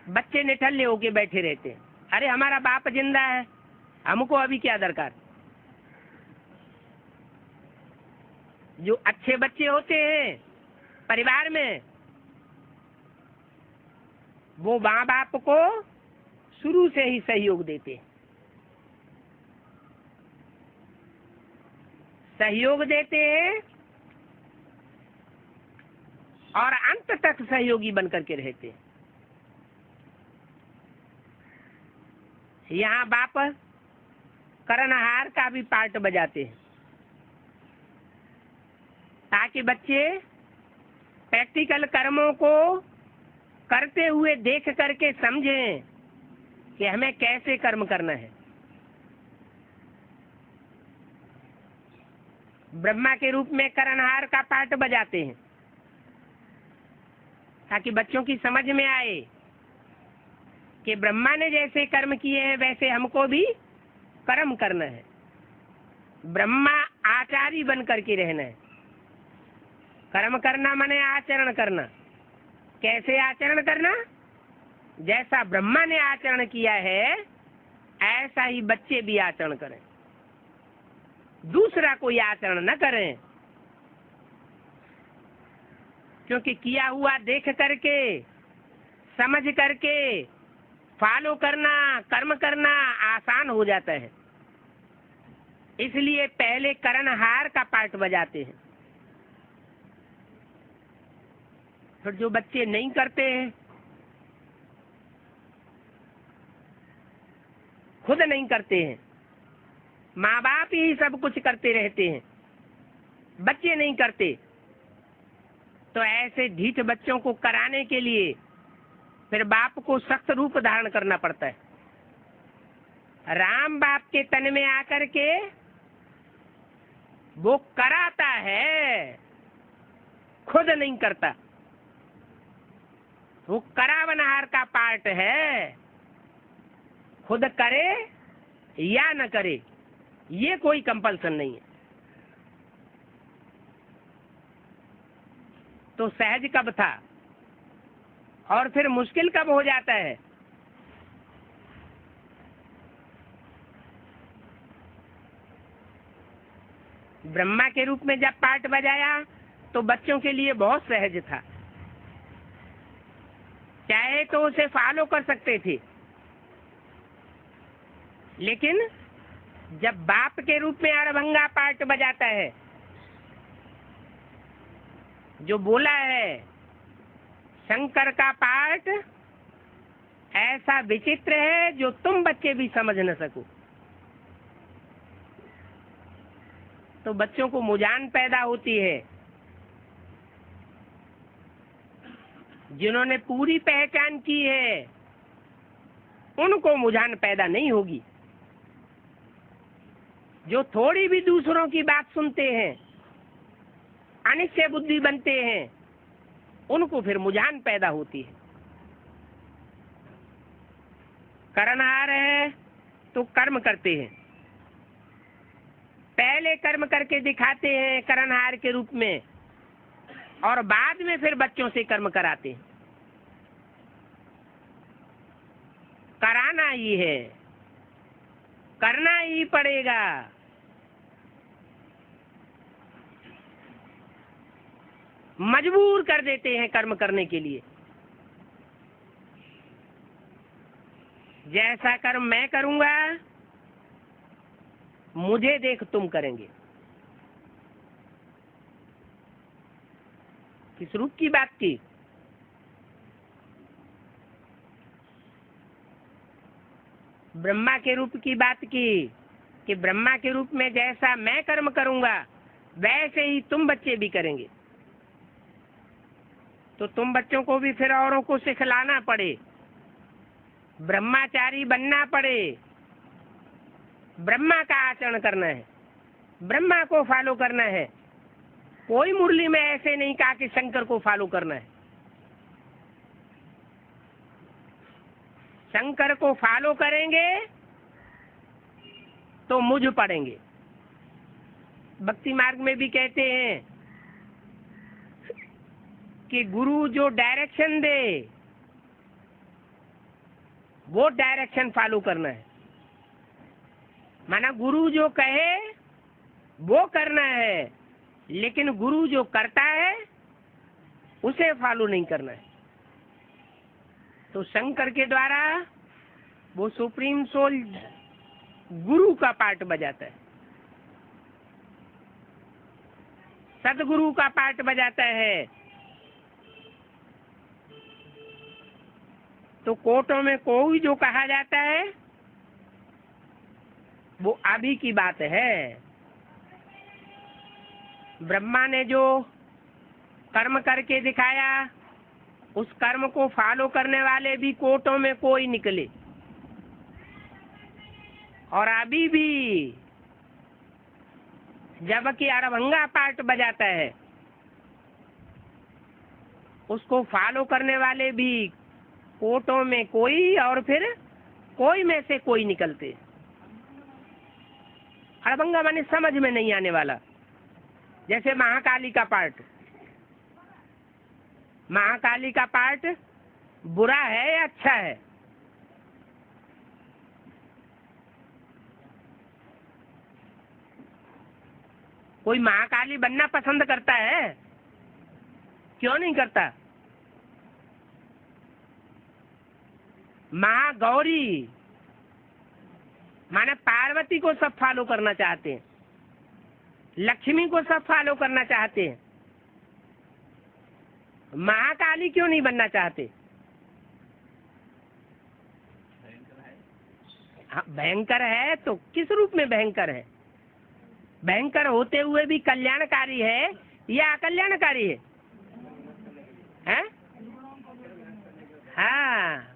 बच्चे निठल्ले होके बैठे रहते हैं, अरे हमारा बाप जिंदा है, हमको अभी क्या दरकार। जो अच्छे बच्चे होते हैं परिवार में, वो माँ बाप को शुरू से ही सहयोग देते हैं, सहयोग देते हैं और अंत तक सहयोगी बनकर के रहते हैं। यहाँ बाप करनहार का भी पार्ट बजाते हैं ताकि बच्चे प्रैक्टिकल कर्मों को करते हुए देख करके समझें कि हमें कैसे कर्म करना है। ब्रह्मा के रूप में करनहार का पार्ट बजाते हैं ताकि बच्चों की समझ में आए कि ब्रह्मा ने जैसे कर्म किए हैं वैसे हमको भी कर्म करना है। ब्रह्मा आचारी बन करके रहना है। कर्म करना माने आचरण करना। कैसे आचरण करना? जैसा ब्रह्मा ने आचरण किया है ऐसा ही बच्चे भी आचरण करें, दूसरा कोई आचरण न करें। क्योंकि किया हुआ देख करके, समझ करके फॉलो करना, कर्म करना आसान हो जाता है। इसलिए पहले करनहार का पार्ट बजाते हैं। फिर जो बच्चे नहीं करते हैं, खुद नहीं करते हैं, माँ बाप ही सब कुछ करते रहते हैं, बच्चे नहीं करते, तो ऐसे ढीठ बच्चों को कराने के लिए फिर बाप को सख्त रूप धारण करना पड़ता है। राम बाप के तन में आकर के वो कराता है, खुद नहीं करता। वो करावनहार का पार्ट है, खुद करे या न करे ये कोई कंपल्सन नहीं है। तो सहज कब था और फिर मुश्किल कब हो जाता है? ब्रह्मा के रूप में जब पार्ट बजाया तो बच्चों के लिए बहुत सहज था, चाहे तो उसे फॉलो कर सकते थे। लेकिन जब बाप के रूप में अड़भंगा पार्ट बजाता है, जो बोला है शंकर का पार्ट ऐसा विचित्र है जो तुम बच्चे भी समझ न सको, तो बच्चों को मुझान पैदा होती है। जिन्होंने पूरी पहचान की है उनको मुझान पैदा नहीं होगी। जो थोड़ी भी दूसरों की बात सुनते हैं, अनिश्चय बुद्धि बनते हैं, उनको फिर मुझान पैदा होती है। करनहार है तो कर्म करते हैं, पहले कर्म करके दिखाते हैं करनहार के रूप में, और बाद में फिर बच्चों से कर्म कराते हैं। कराना ही है, करना ही पड़ेगा। मजबूर कर देते हैं कर्म करने के लिए। जैसा कर्म मैं करूंगा, मुझे देख तुम करेंगे। किस रूप की बात की? ब्रह्मा के रूप की बात की कि ब्रह्मा के रूप में जैसा मैं कर्म करूंगा वैसे ही तुम बच्चे भी करेंगे। तो तुम बच्चों को भी फिर औरों को सिखलाना पड़े, ब्रह्माचारी बनना पड़े, ब्रह्मा का आचरण करना है, ब्रह्मा को फॉलो करना है। कोई मुरली में ऐसे नहीं कहा कि शंकर को फॉलो करना है। शंकर को फॉलो करेंगे तो मुझ पड़ेंगे। भक्ति मार्ग में भी कहते हैं कि गुरु जो डायरेक्शन दे वो डायरेक्शन फॉलो करना है। माना गुरु जो कहे वो करना है, लेकिन गुरु जो करता है उसे फॉलो नहीं करना है। तो शंकर के द्वारा वो सुप्रीम सोल गुरु का पार्ट बजाता है, सदगुरु का पार्ट बजाता है। तो कोर्टों में कोई जो कहा जाता है वो अभी की बात है। ब्रह्मा ने जो कर्म करके दिखाया उस कर्म को फॉलो करने वाले भी कोर्टों में कोई निकले। और अभी भी जबकि अड़भंगा पार्ट बजाता है उसको फॉलो करने वाले भी कोर्टों में कोई और फिर कोई में से कोई निकलते। अड़भंगा माने समझ में नहीं आने वाला। जैसे महाकाली का पार्ट, महाकाली का पार्ट बुरा है या अच्छा है? कोई महाकाली बनना पसंद करता है? क्यों नहीं करता? महागौरी माने पार्वती को सब फॉलो करना चाहते हैं, लक्ष्मी को सब फॉलो करना चाहते हैं। महाकाली क्यों नहीं बनना चाहते? हाँ, भयंकर है तो किस रूप में भयंकर है? भयंकर होते हुए भी कल्याणकारी है या अकल्याणकारी है? हैं? हाँ,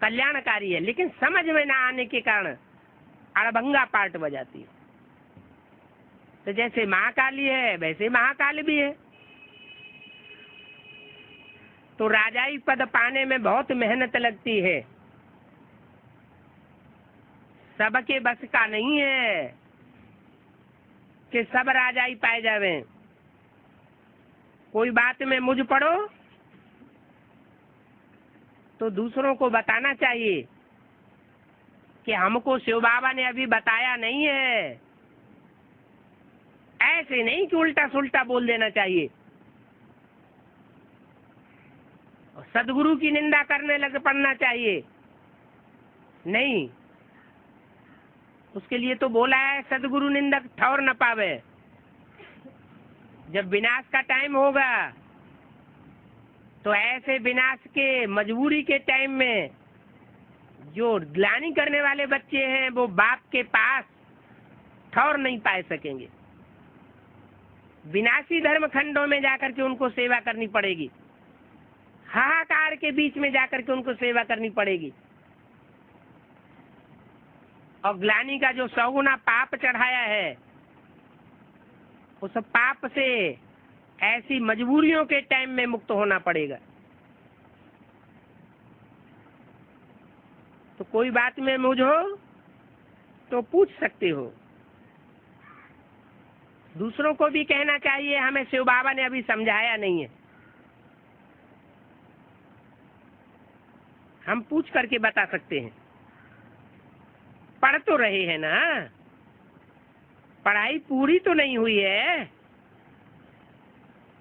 कल्याणकारी है, लेकिन समझ में ना आने के कारण अड़भंगा पार्ट बजाती है। तो जैसे महाकाली है वैसे महाकाल भी है। तो राजाई पद पाने में बहुत मेहनत लगती है, सबके बस का नहीं है कि सब राजाई पाए जावे। कोई बात में मुझ पड़ो तो दूसरों को बताना चाहिए कि हमको शिव बाबा ने अभी बताया नहीं है। ऐसे नहीं कि उल्टा सुल्टा बोल देना चाहिए। सदगुरु की निंदा करने लग पड़ना चाहिए नहीं। उसके लिए तो बोला है सदगुरु निंदक ठौर न पावे। जब विनाश का टाइम होगा तो ऐसे विनाश के मजबूरी के टाइम में जो ग्लानि करने वाले बच्चे हैं वो बाप के पास ठौर नहीं पा सकेंगे। विनाशी धर्म खंडों में जाकर के उनको सेवा करनी पड़ेगी, हाहाकार के बीच में जाकर के उनको सेवा करनी पड़ेगी। और ग्लानि का जो 100 गुना पाप चढ़ाया है उस पाप से ऐसी मजबूरियों के टाइम में मुक्त होना पड़ेगा। तो कोई बात में मुझ हो तो पूछ सकते हो। दूसरों को भी कहना चाहिए, हमें शिव बाबा ने अभी समझाया नहीं है। हम पूछ करके बता सकते हैं। पढ़ तो रहे हैं ना, पढ़ाई पूरी तो नहीं हुई है।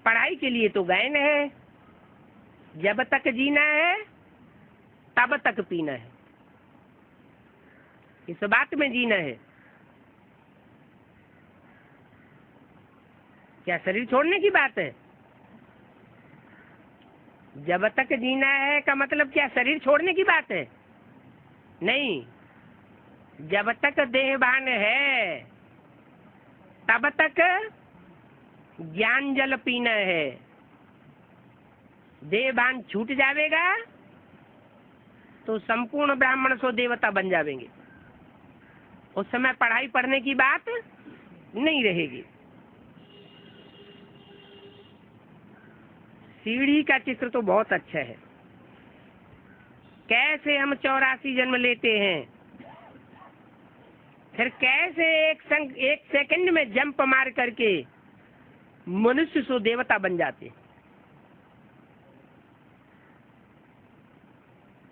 पढ़ाई के लिए तो गए है, जब तक जीना है तब तक पीना है, इस बात में जीना है। क्या शरीर छोड़ने की बात है? जब तक जीना है का मतलब क्या शरीर छोड़ने की बात है? नहीं, जब तक देहभान है तब तक ज्ञान जल पीना है। देहभान छूट जाएगा तो संपूर्ण ब्राह्मण सो देवता बन जाएंगे। उस समय पढ़ाई पढ़ने की बात नहीं रहेगी। सीढ़ी का चित्र तो बहुत अच्छा है। कैसे हम 84 जन्म लेते हैं, फिर कैसे एक सेकंड में जंप मार करके मनुष्य सो देवता बन जाते हैं।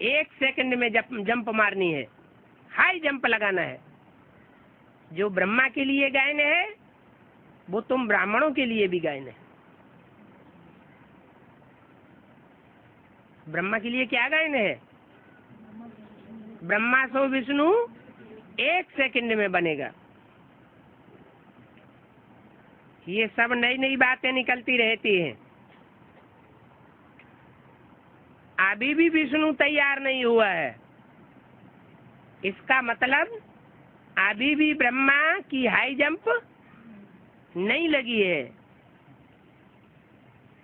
एक सेकंड में जंप मारनी है, हाई जंप लगाना है। जो ब्रह्मा के लिए गायन है वो तुम ब्राह्मणों के लिए भी गायन है। ब्रह्मा के लिए क्या गायन है? ब्रह्मा सो विष्णु एक सेकंड में बनेगा। ये सब नई नई बातें निकलती रहती हैं। अभी भी विष्णु तैयार नहीं हुआ है, इसका मतलब अभी भी ब्रह्मा की हाई जंप नहीं लगी है।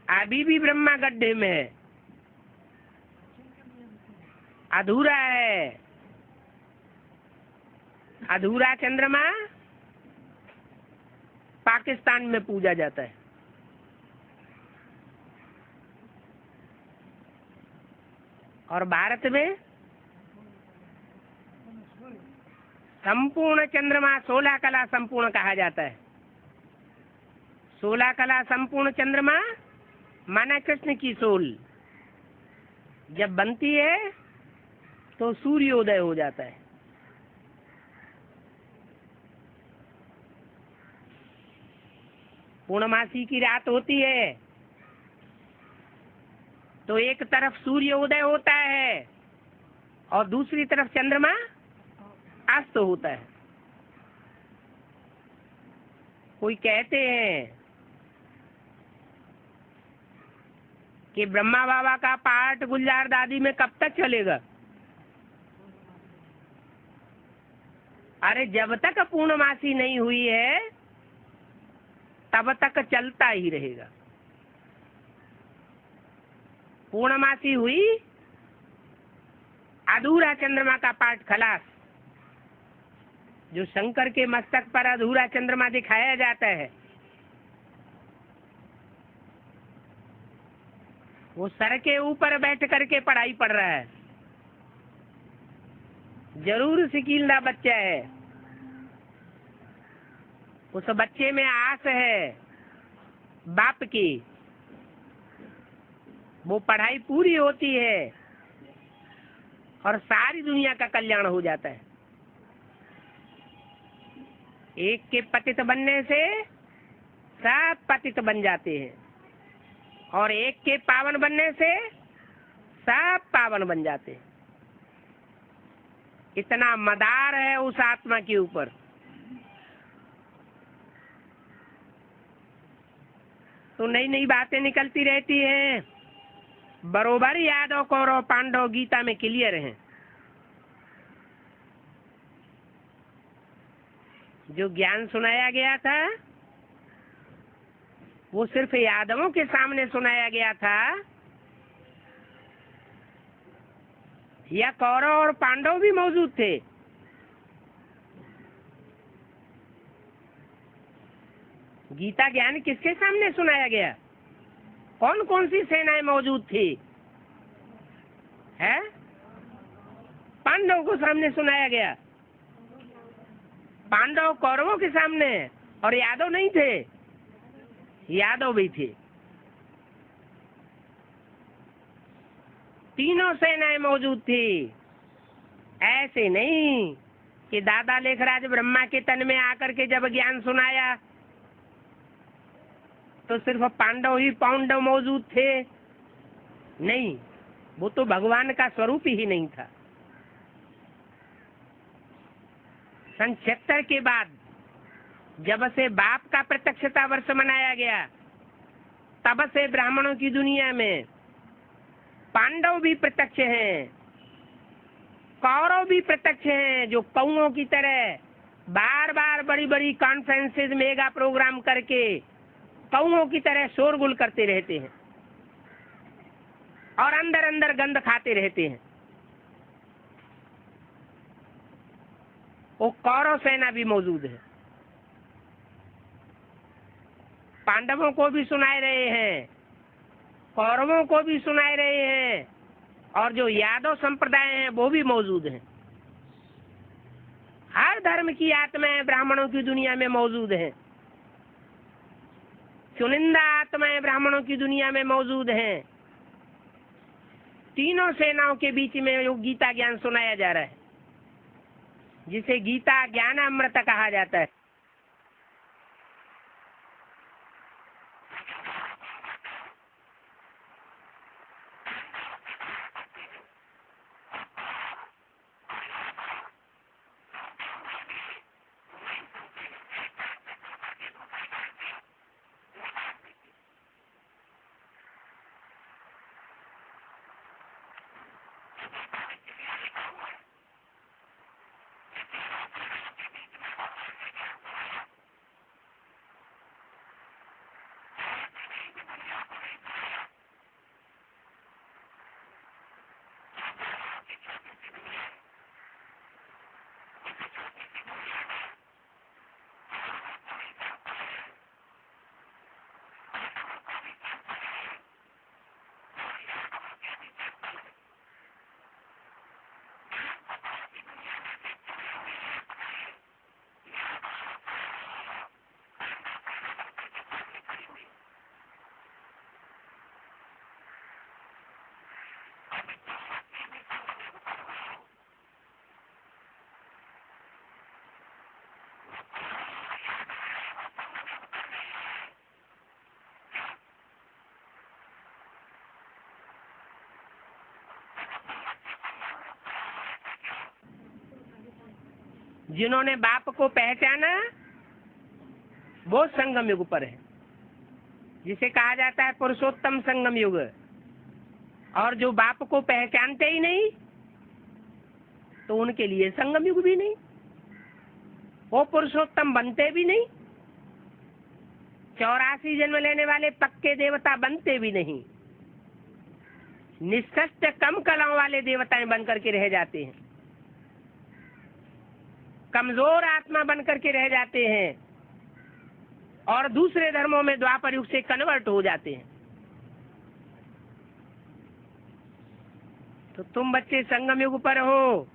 अभी भी ब्रह्मा गड्ढे में है, अधूरा है। अधूरा चंद्रमा पाकिस्तान में पूजा जाता है, और भारत में संपूर्ण चंद्रमा 16 कला संपूर्ण कहा जाता है। 16 कला संपूर्ण चंद्रमा माना कृष्ण की सोल जब बनती है तो सूर्योदय हो जाता है। पूर्णमासी की रात होती है तो एक तरफ सूर्योदय होता है और दूसरी तरफ चंद्रमा अस्त होता है। कोई कहते हैं कि ब्रह्मा बाबा का पाठ गुलजार दादी में कब तक चलेगा? अरे जब तक पूर्णमासी नहीं हुई है तब तक चलता ही रहेगा। पूर्णमासी हुई, अधूरा चंद्रमा का पाठ खलास। जो शंकर के मस्तक पर अधूरा चंद्रमा दिखाया जाता है वो सर के ऊपर बैठ करके पढ़ाई पढ़ रहा है। जरूर सिकीलदा बच्चा है, उस बच्चे में आस है बाप की, वो पढ़ाई पूरी होती है और सारी दुनिया का कल्याण हो जाता है। एक के पतित बनने से सब पतित बन जाते हैं और एक के पावन बनने से सब पावन बन जाते हैं। इतना मदार है उस आत्मा के ऊपर। तो नई नई बातें निकलती रहती हैं। बरोबर यादव कौरव पांडव गीता में क्लियर हैं। जो ज्ञान सुनाया गया था वो सिर्फ यादवों के सामने सुनाया गया था या कौरव और पांडव भी मौजूद थे? गीता ज्ञान किसके सामने सुनाया गया? कौन कौन सी सेनाएं मौजूद थी? है पांडव को सामने सुनाया गया। पांडव कौरवों के सामने और यादव नहीं थे, यादव भी थे। तीनों सेनाएं मौजूद थी। ऐसे नहीं कि दादा लेखराज ब्रह्मा के तन में आकर के जब ज्ञान सुनाया तो सिर्फ पांडव ही पांडव मौजूद थे। नहीं, वो तो भगवान का स्वरूप ही नहीं था। सन 76 के बाद जब से बाप का प्रत्यक्षता वर्ष मनाया गया, तब से ब्राह्मणों की दुनिया में पांडव भी प्रत्यक्ष हैं, कौरव भी प्रत्यक्ष हैं, जो कौओं की तरह बार बार बड़ी बड़ी कॉन्फ्रेंसेज, मेगा प्रोग्राम करके कौओं की तरह शोरगुल करते रहते हैं और अंदर अंदर गंध खाते रहते हैं। वो कौरव सेना भी मौजूद है, पांडवों को भी सुनाए रहे हैं, कौरवों को भी सुनाए रहे हैं, और जो यादव संप्रदाय हैं वो भी मौजूद हैं। हर धर्म की आत्माएं ब्राह्मणों की दुनिया में मौजूद हैं। चुनिंदा आत्माएं ब्राह्मणों की दुनिया में मौजूद हैं। तीनों सेनाओं के बीच में जो गीता ज्ञान सुनाया जा रहा है, जिसे गीता ज्ञान अमृत कहा जाता है। जिन्होंने बाप को पहचाना वो संगम युग पर है, जिसे कहा जाता है पुरुषोत्तम संगम युग। और जो बाप को पहचानते ही नहीं, तो उनके लिए संगम युग भी नहीं, वो पुरुषोत्तम बनते भी नहीं, 84 जन्म लेने वाले पक्के देवता बनते भी नहीं, निष्कष्ट कम कलाओं वाले देवताएं बनकर के रह जाते हैं, कमजोर आत्मा बनकर के रह जाते हैं और दूसरे धर्मों में द्वापर युग से कन्वर्ट हो जाते हैं। तो तुम बच्चे संगम युग पर हो।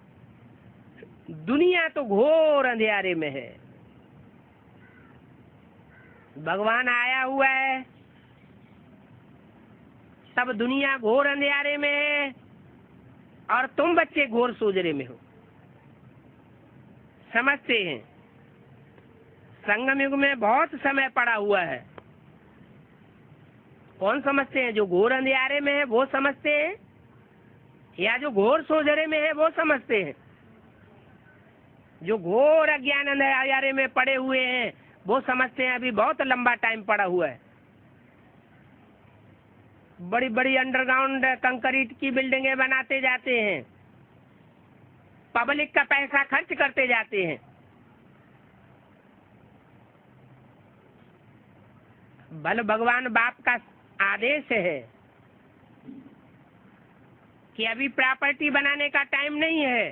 दुनिया तो घोर अंधेरे में है, भगवान आया हुआ है, सब दुनिया घोर अंधेरे में है और तुम बच्चे घोर सोजरे में हो। समझते हैं संगम युग में बहुत समय पड़ा हुआ है। कौन समझते हैं? जो घोर अंधेरे में है वो समझते हैं, या जो घोर सोजरे में है वो समझते हैं? जो घोर अज्ञान अंधेरे में पड़े हुए हैं वो समझते हैं अभी बहुत लंबा टाइम पड़ा हुआ है। बड़ी बड़ी अंडरग्राउंड कंक्रीट की बिल्डिंगें बनाते जाते हैं, पब्लिक का पैसा खर्च करते जाते हैं। बल भगवान बाप का आदेश है कि अभी प्रॉपर्टी बनाने का टाइम नहीं है,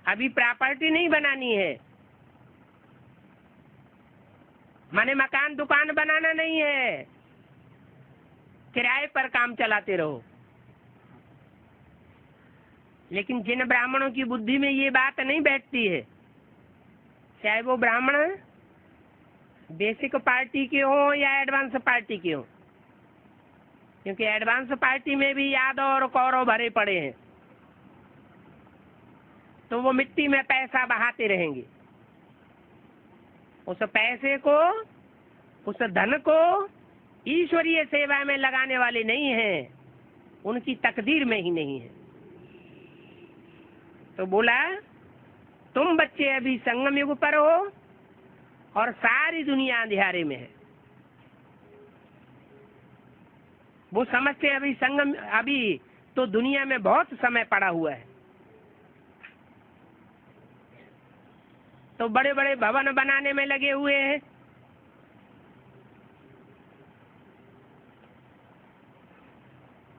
अभी प्रॉपर्टी नहीं बनानी है, माने मकान दुकान बनाना नहीं है, किराए पर काम चलाते रहो। लेकिन जिन ब्राह्मणों की बुद्धि में ये बात नहीं बैठती है, चाहे वो ब्राह्मण बेसिक पार्टी के हो या एडवांस पार्टी के हो, क्योंकि एडवांस पार्टी में भी यादव और कौरव भरे पड़े हैं, तो वो मिट्टी में पैसा बहाते रहेंगे। उस पैसे को, उस धन को ईश्वरीय सेवा में लगाने वाले नहीं हैं, उनकी तकदीर में ही नहीं है। तो बोला तुम बच्चे अभी संगम युग पर हो और सारी दुनिया अंधियारे में है। वो समझते हैं अभी संगम, अभी तो दुनिया में बहुत समय पड़ा हुआ है, तो बड़े बड़े भवन बनाने में लगे हुए हैं।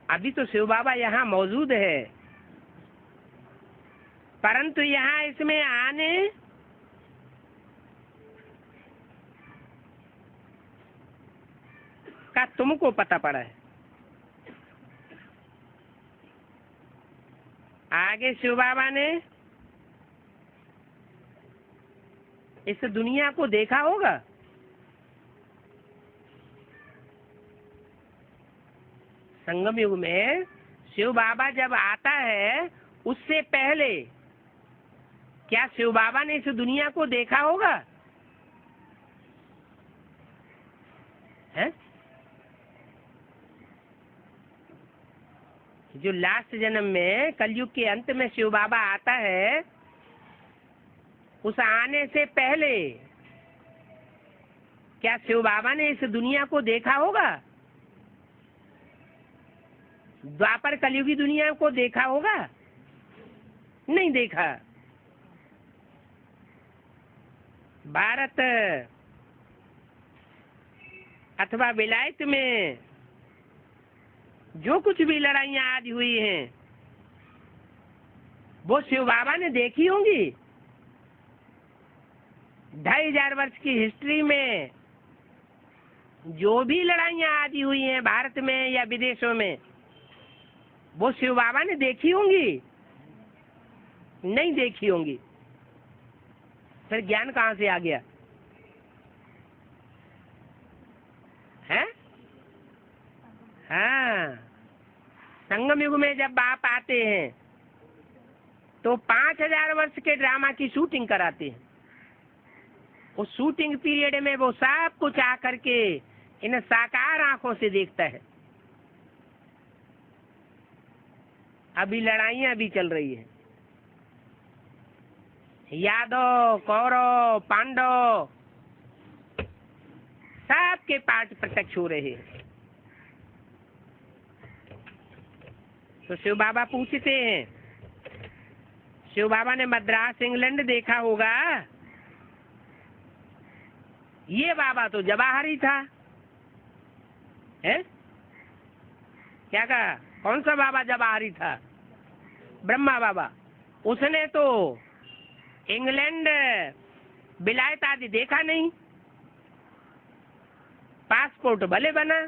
अभी तो शिव बाबा यहाँ मौजूद है, परंतु यहाँ इसमें आने का तुमको पता पड़ा है। आगे शिव बाबा ने इस दुनिया को देखा होगा। संगम युग में शिव बाबा जब आता है, उससे पहले क्या शिव बाबा ने इस दुनिया को देखा होगा? है? जो लास्ट जन्म में कलयुग के अंत में शिव बाबा आता है, उस आने से पहले क्या शिव बाबा ने इस दुनिया को देखा होगा? द्वापर कलयुगी दुनिया को देखा होगा? नहीं देखा। भारत अथवा विलायत में जो कुछ भी लड़ाइयाँ आज हुई हैं, वो शिव बाबा ने देखी होंगी। 2500 वर्ष की हिस्ट्री में जो भी लड़ाइयाँ आज हुई हैं भारत में या विदेशों में, वो शिव बाबा ने देखी होंगी? नहीं देखी होंगी। फिर ज्ञान कहाँ से आ गया? है? हाँ, संगम युग में जब बाप आते हैं तो 5000 वर्ष के ड्रामा की शूटिंग कराते हैं। उस शूटिंग पीरियड में वो सब कुछ आकर के इन साकार आंखों से देखता है। अभी लड़ाइयाँ भी चल रही है, यादव, कौरव, पांडव सबके पाठ प्रत्यक्ष हो रहे हैं। तो शिव बाबा पूछते हैं, शिव बाबा ने मद्रास इंग्लैंड देखा होगा। ये बाबा तो जवाहरी था। है? क्या कहा? कौन सा बाबा जवाहरी था? ब्रह्मा बाबा। उसने तो इंग्लैंड, विलायत आदि देखा नहीं। पासपोर्ट भले बना,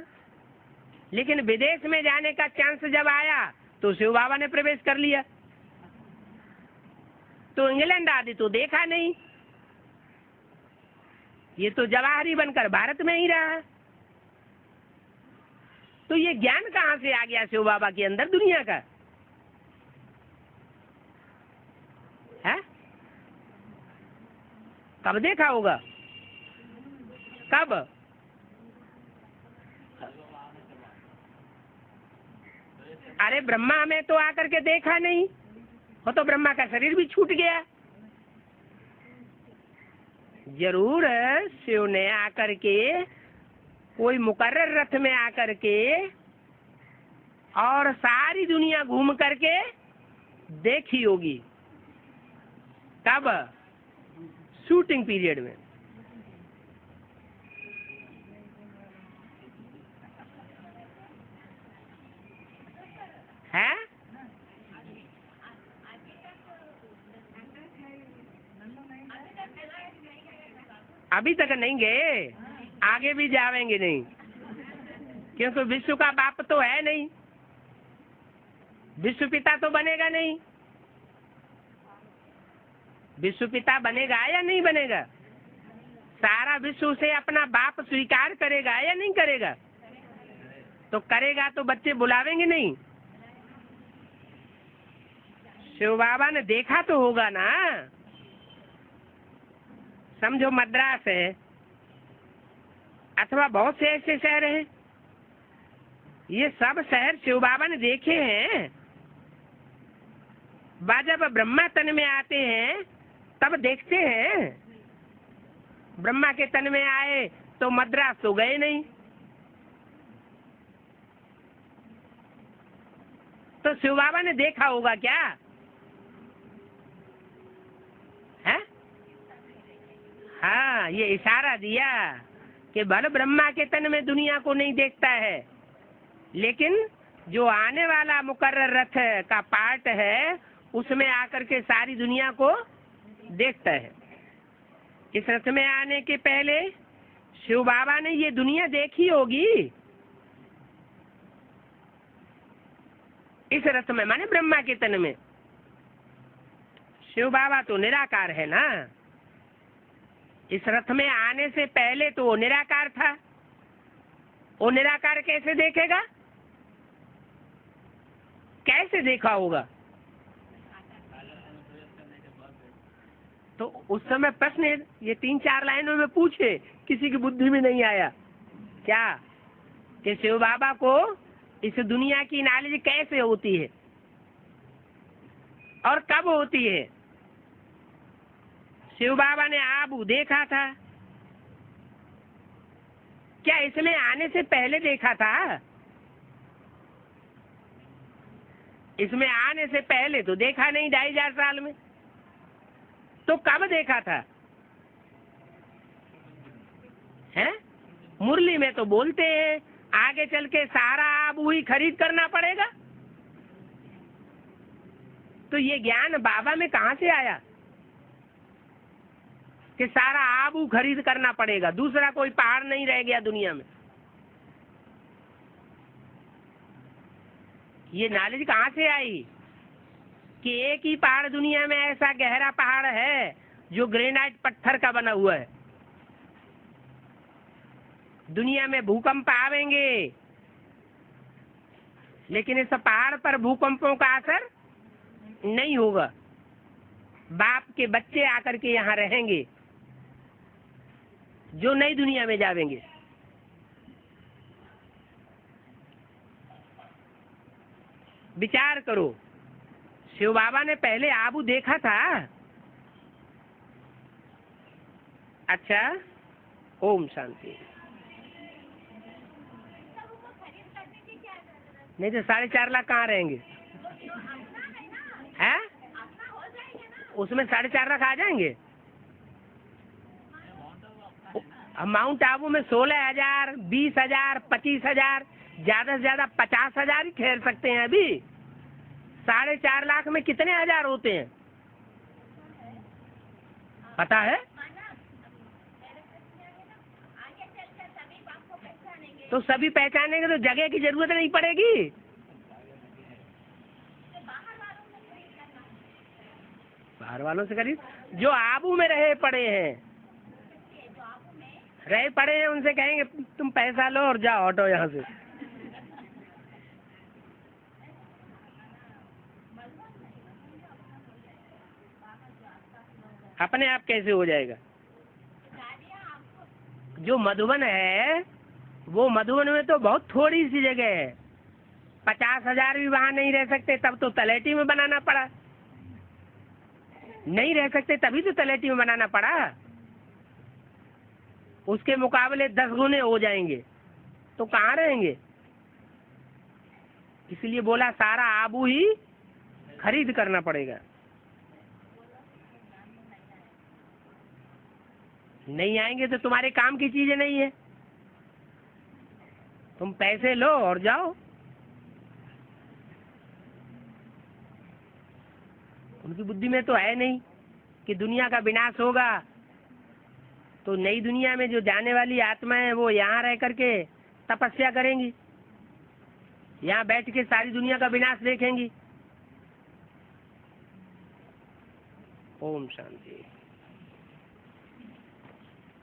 लेकिन विदेश में जाने का चांस जब आया तो शिव बाबा ने प्रवेश कर लिया। तो इंग्लैंड आदि तो देखा नहीं, ये तो जवाहरी बनकर भारत में ही रहा। तो ये ज्ञान कहाँ से आ गया शिव बाबा के अंदर दुनिया का? है? कब देखा होगा? कब? अरे ब्रह्मा में तो आकर के देखा नहीं, वो तो ब्रह्मा का शरीर भी छूट गया। जरूर शिव ने आकर के कोई मुकर्रर रथ में आकर के और सारी दुनिया घूम करके देखी होगी। कब? शूटिंग पीरियड में। है? अभी तक नहीं गए, आगे भी जावेंगे नहीं, क्योंकि विश्व का बाप तो है नहीं, विश्व पिता तो बनेगा नहीं। विश्व पिता बनेगा या नहीं बनेगा? सारा विश्व उसे अपना बाप स्वीकार करेगा या नहीं करेगा? तो करेगा तो बच्चे बुलावेंगे नहीं? शिव बाबा ने देखा तो होगा ना। समझो मद्रास है अथवा बहुत से ऐसे शहर हैं, ये सब शहर शिव बाबा ने देखे हैं। जब ब्रह्मा तन में आते हैं तब देखते हैं। ब्रह्मा के तन में आए तो मद्रास तो गए नहीं। तो शिव बाबा ने देखा होगा क्या है? हाँ, ये इशारा दिया कि भले ब्रह्मा के तन में दुनिया को नहीं देखता है, लेकिन जो आने वाला मुकर्रर रथ का पार्ट है उसमें आकर के सारी दुनिया को देखता है। इस रथ में आने के पहले शिव बाबा ने ये दुनिया देखी होगी। इस रथ में माने ब्रह्मा के तन में। शिव बाबा तो निराकार है ना। इस रथ में आने से पहले तो वो निराकार था। वो निराकार कैसे देखेगा? कैसे देखा होगा? तो उस समय प्रश्न ये 3-4 लाइनों में पूछे, किसी की बुद्धि में नहीं आया क्या कि शिव बाबा को इस दुनिया की नॉलेज कैसे होती है और कब होती है? शिव बाबा ने आबू देखा था क्या? इसमें आने से पहले देखा था? इसमें आने से पहले तो देखा नहीं 2500 साल में। तो कब देखा था? हैं? मुरली में तो बोलते हैं आगे चल के सारा आबू ही खरीद करना पड़ेगा। तो ये ज्ञान बाबा में कहां से आया कि सारा आबू खरीद करना पड़ेगा? दूसरा कोई पहाड़ नहीं रह गया दुनिया में। ये नॉलेज कहां से आई कि एक ही पहाड़ दुनिया में ऐसा गहरा पहाड़ है जो ग्रेनाइट पत्थर का बना हुआ है? दुनिया में भूकंप आवेंगे, लेकिन इस पहाड़ पर भूकंपों का असर नहीं होगा। बाप के बच्चे आकर के यहाँ रहेंगे जो नई दुनिया में जावेंगे। विचार करो, शिव बाबा ने पहले आबू देखा था? अच्छा, ओम शांति। नहीं तो 4.5 लाख कहाँ रहेंगे? हैं? उसमें 4.5 लाख आ जाएंगे। माउंट आबू में 16,000, 20,000, 25,000, ज्यादा से ज्यादा 50,000 ही ठहर सकते हैं। अभी 4.5 लाख में कितने हजार होते हैं पता है? तो सभी पहचानेंगे तो जगह की जरूरत नहीं पड़ेगी। बाहर वालों से खरीद। जो आबू में रहे पड़े हैं उनसे कहेंगे तुम पैसा लो और जाओ ऑटो यहाँ से। अपने आप कैसे हो जाएगा? जो मधुबन है वो मधुबन में तो बहुत थोड़ी सी जगह है। 50,000 भी वहां नहीं रह सकते, तब तो तलेटी में बनाना पड़ा। नहीं रह सकते तभी तो तलेटी में बनाना पड़ा। उसके मुकाबले 10 गुने हो जाएंगे तो कहाँ रहेंगे? इसलिए बोला सारा आबू ही खरीद करना पड़ेगा। नहीं आएंगे तो तुम्हारे काम की चीजें नहीं है। तुम पैसे लो और जाओ। उनकी बुद्धि में तो है नहीं कि दुनिया का विनाश होगा तो नई दुनिया में जो जाने वाली आत्मा है वो यहाँ रह करके तपस्या करेंगी, यहाँ बैठ के सारी दुनिया का विनाश देखेंगी। ओम शांति।